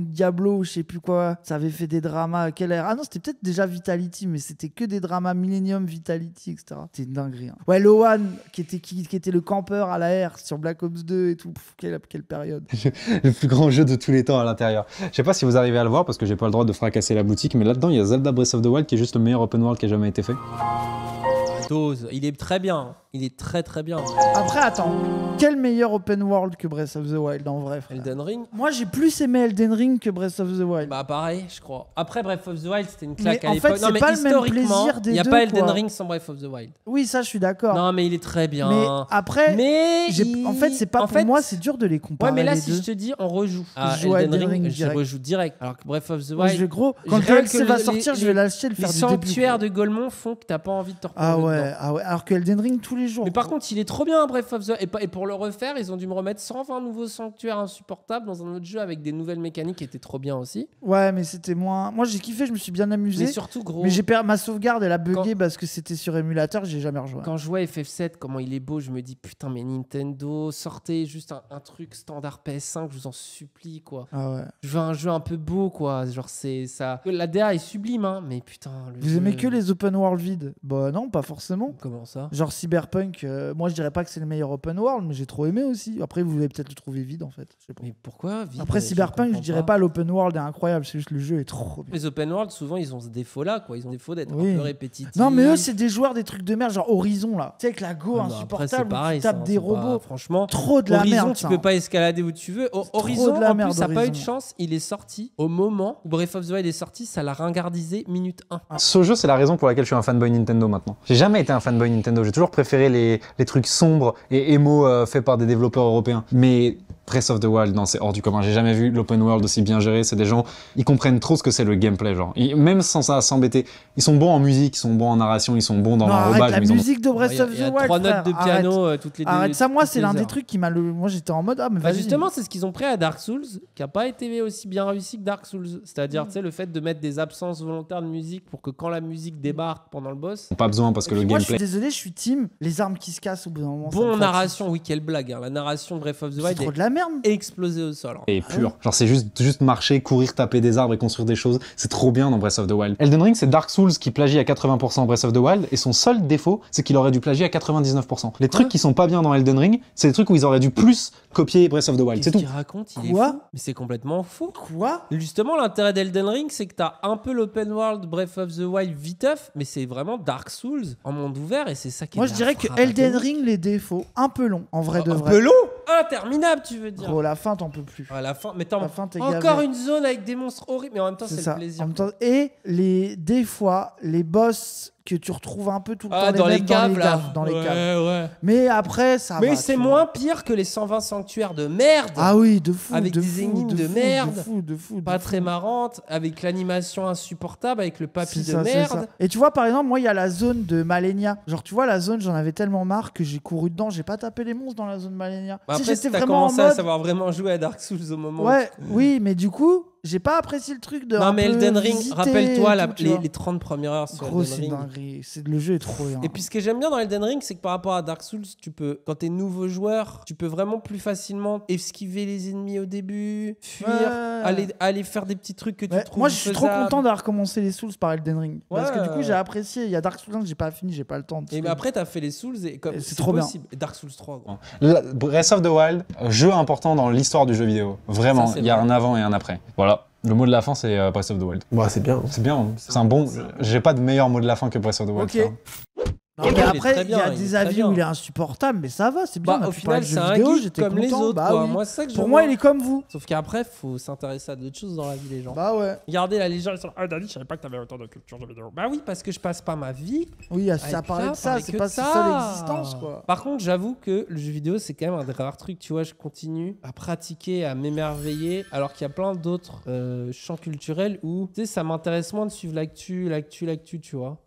Diablo ou je sais plus quoi. Ça avait fait des dramas à quelle ère? Ah non, c'était peut-être déjà Vitality, mais c'était que des dramas Millennium, Vitality, etc. C'était une dinguerie. Hein. Ouais, Lohan, qui était le campeur à la R sur Black Ops 2 et tout. Pff, quelle période. Le plus grand jeu de tous les temps à l'intérieur. Je sais pas si vous arrivez à le voir parce que j'ai pas le droit de fracasser la boutique, mais là-dedans il y a Zelda Breath of the Wild qui est juste le meilleur open world qui a jamais été fait. Dose, il est très bien. Il est très très bien. Après, attends. Quel meilleur open world que Breath of the Wild en vrai, frère? Elden Ring. Moi, j'ai plus aimé Elden Ring que Breath of the Wild. Bah pareil, je crois. Après Breath of the Wild, c'était une claque Mais à en fait, l'époque. c'est pas le même historiquement, plaisir des il y a deux, pas Elden quoi. Ring sans Breath of the Wild. Oui, ça, je suis d'accord. Non, mais il est très bien. Mais après, Mais en fait, c'est pas en pour fait- moi, c'est dur de les comparer. Ouais, mais là, les si deux. je te dis, on rejoue. Je joue à Elden Elden Ring, Ring je direct. rejoue direct. Alors que Breath of the Moi, Wild. je vais gros. Quand le rien DLC que va les- sortir, je vais l'acheter, le Les faire du début. sanctuaires de Golemont font que t'as pas envie de te replonger Ah ouais, dedans. ah ouais. Alors que Elden Ring tous les jours. Mais par contre, il est trop bien, Breath of the Wild. Et pour le refaire, ils ont dû me remettre 120 nouveaux sanctuaires insupportables dans un autre jeu avec des nouvelles mécaniques qui étaient trop bien aussi. Ouais, mais c'était moins. Moi, j'ai kiffé, je me suis bien amusé. Mais surtout, gros. Mais j'ai perdu ma sauvegarde, elle a bugué parce que c'était sur émulateur, j'ai jamais rejoué. Quand je vois FF7, comment il est beau, je me dis putain, mais Nintendo, sortez juste un truc standard PS5, je vous en supplie, quoi. Ah ouais. Je veux un jeu un peu beau, quoi. Genre, c'est ça. La DA est sublime, hein, mais putain. Le Vous jeu- aimez que les open world vides? Bah non, pas forcément. Comment ça? Genre Cyberpunk, moi je dirais pas que c'est le meilleur open world, mais j'ai trop aimé aussi. Après, vous allez peut-être le trouver vide en fait. Je sais pas. Mais pourquoi vide, Après Cyberpunk, je comprends dirais pas l'open world est incroyable, c'est juste le jeu est trop bien. Les open world, souvent, ils ont ce défaut-là, quoi. Ils ont le défaut d'être Oui. un peu répétitifs. Non, mais eux, c'est des joueurs des trucs de merde, genre Horizon là. Tu sais, avec la go Ah, mais après, insupportable, c'est où pareil, tu tapes ça, des c'est pas- robots. Franchement, Trop de la Horizon, merde. tu ça. peux pas escalader où tu veux. trop Horizon, de la en merde, plus, ça n'a pas eu de Horizon. chance. Il est sorti au moment où Breath of the Wild est sorti, ça l'a ringardisé minute 1. Ce jeu, c'est la raison pour laquelle je suis un fanboy Nintendo maintenant. J'ai jamais été un fanboy Nintendo, j'ai toujours préféré les trucs sombres et émo faits par des développeurs européens. Mais Breath of the Wild, non, c'est hors du commun. J'ai jamais vu l'open world aussi bien géré. C'est des gens, ils comprennent trop ce que c'est le gameplay, genre. Même sans ça, s'embêter. Ils sont bons en musique, ils sont bons en narration, ils sont bons dans Non, arrête, l'enrobage. la mais ils ont- musique de Breath of Il the y a Wild. 3 notes frère, de arrête. piano toutes les deux. Arrête, ça, moi, toutes c'est les l'un des heures. trucs qui m'a. Moi, j'étais en mode, ah, mais Bah vas-y. justement, c'est ce qu'ils ont pris à Dark Souls, qui a pas été aussi bien réussi que Dark Souls. C'est-à-dire, tu sais, le fait de mettre des absences volontaires de musique pour que quand la musique débarque pendant le boss. Ils ont pas besoin parce que le Moi, je suis gameplay. désolé, je suis team. Les armes qui se cassent au bout d'un moment. ça me Bon fatigue. narration, oui, quelle blague. Hein. La narration de Breath of the C'est Wild trop est de la merde. explosée au sol. Hein. Et pur. Genre, c'est juste marcher, courir, taper des arbres et construire des choses. C'est trop bien dans Breath of the Wild. Elden Ring, c'est Dark Souls qui plagie à 80% Breath of the Wild, et son seul défaut, c'est qu'il aurait dû plagier à 99%. Les trucs qui sont pas bien dans Elden Ring, c'est des trucs où ils auraient dû plus copier Breath of the Wild. C'est Qu'est-ce tout. qu'il raconte? Il Quoi est fou. Mais c'est complètement fou. Quoi? Justement, l'intérêt d'Elden Ring, c'est que t'as un peu l'open world Breath of the Wild viteuf, mais c'est vraiment Dark Souls en monde ouvert, et c'est ça qui est Moi, je la dirais que frappe Elden atomique. Ring, les défauts, un peu long, en vrai de Un vrai. peu long, interminable, tu veux dire. Gros, la fin, t'en peux plus. À la fin, mais La fin, t'es encore gavé. une zone avec des monstres horribles, mais en même temps, c'est ça. le plaisir. En même temps, et des fois, les boss que tu retrouves un peu tout le Ah, temps dans les mêmes caves, là. dans les caves. Ouais. Mais après, ça va. Mais c'est tu vois. moins pire que les 120 sanctuaires de merde. Ah oui, de fou. Avec de des fou, énigmes de fou, merde. De fou. Pas très marrante, avec l'animation insupportable, avec le papy C'est de ça, c'est merde. ça. Et tu vois, par exemple, moi, il y a la zone de Malenia. Genre, tu vois, la zone, j'en avais tellement marre que j'ai couru dedans. J'ai pas tapé les monstres dans la zone Malenia. Bah Si après, j'étais t'as vraiment en commencé à mode. savoir vraiment jouer à Dark Souls au moment Ouais, oui, mais du coup, j'ai pas apprécié le truc de. Non, un mais peu Elden Ring, visiter rappelle-toi et tout, tu vois. les 30 premières heures sur Gros, Elden c'est Ring. dinguerie. Le jeu est trop bien. Et puis ce que j'aime bien dans Elden Ring, c'est que par rapport à Dark Souls, tu peux, quand t'es nouveau joueur, tu peux vraiment plus facilement esquiver les ennemis au début, fuir, Ouais. aller faire des petits trucs que tu Ouais, trouves moi, je suis trop faisables. content d'avoir commencé les Souls par Elden Ring. Parce que du coup, Ouais. j'ai apprécié. Il y a Dark Souls 1 que j'ai pas fini, j'ai pas le temps. Et mais après, t'as fait les Souls et comme Et c'est trop bien. possible. Dark Souls 3. Gros. Breath of the Wild, jeu important dans l'histoire du jeu vidéo. Vraiment, Ça, c'est il y a vrai. un avant et un après. Voilà. Le mot de la fin, c'est Breath of the Wild. Bah, c'est bien. C'est bien, c'est un bon. J'ai pas de meilleur mot de la fin que Breath of the Wild. Ok. ça. Non, Et mais il est après, très il y bien, a il est des très avis bien. où il est insupportable, mais ça va, c'est bien. Bah, on a au pu final, parler de c'est jeux un vidéo, geek j'étais comme les content. autres. Bah quoi. oui. Moi, c'est ça que je Pour moi, vois. il est comme vous. Sauf qu'après, faut s'intéresser à d'autres choses dans la vie, les gens. Bah ouais. Regardez là, les gens, ils sont là, ah, Dani, je savais pas que t'avais autant de culture jeux vidéo. Bah oui, parce que je passe pas ma vie. Oui, à ça être parlait là, de ça, parler c'est que pas de sa ça. seule existence, quoi. Par contre, j'avoue que le jeu vidéo, c'est quand même un des rares trucs, tu vois, je continue à pratiquer, à m'émerveiller, alors qu'il y a plein d'autres champs culturels où, tu sais, ça m'intéresse moins de suivre l'actu, tu vois.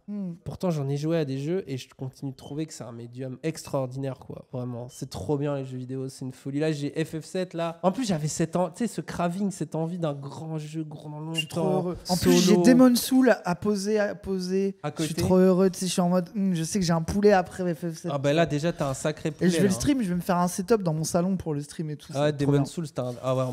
Pourtant, j'en ai joué à des jeux et je continue de trouver que c'est un médium extraordinaire, quoi. Vraiment, c'est trop bien les jeux vidéo, c'est une folie. Là, j'ai FF7, là. En plus, j'avais tu sais, ce craving, cette envie d'un grand jeu, grand longtemps. Je suis trop heureux. En solo. plus, j'ai Demon Soul à poser. À Je côté. suis trop heureux, tu sais, je suis en mode, je sais que j'ai un poulet après FF7. Ah bah là, déjà, t'as un sacré poulet. Et je vais là, le stream, je vais me faire un setup dans mon salon pour le stream et tout. Ah, c'est trop Demon bien. Souls, ah ouais, en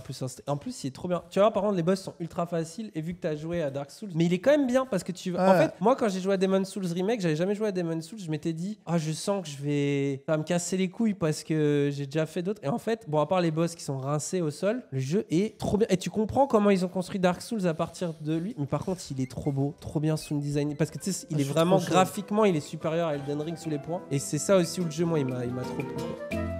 plus, il est trop bien. Tu vois, par contre, les boss sont ultra faciles et vu que t'as joué à Dark Souls, mais il est quand même bien parce que tu vas. En Ouais. fait, moi, quand j'ai joué à Demon Souls Remake, j'avais jamais joué à Demon Souls, je m'étais dit, ah, je sens que ça va me casser les couilles parce que j'ai déjà fait d'autres. Et en fait, bon, à part les boss qui sont rincés au sol, le jeu est trop bien. Et tu comprends comment ils ont construit Dark Souls à partir de lui. Mais par contre, il est trop beau, trop bien sound design. Parce que tu sais, il je est suis vraiment trop chaud. graphiquement, il est supérieur à Elden Ring sous les points. Et c'est ça aussi où le jeu, moi, il m'a trop plu, quoi.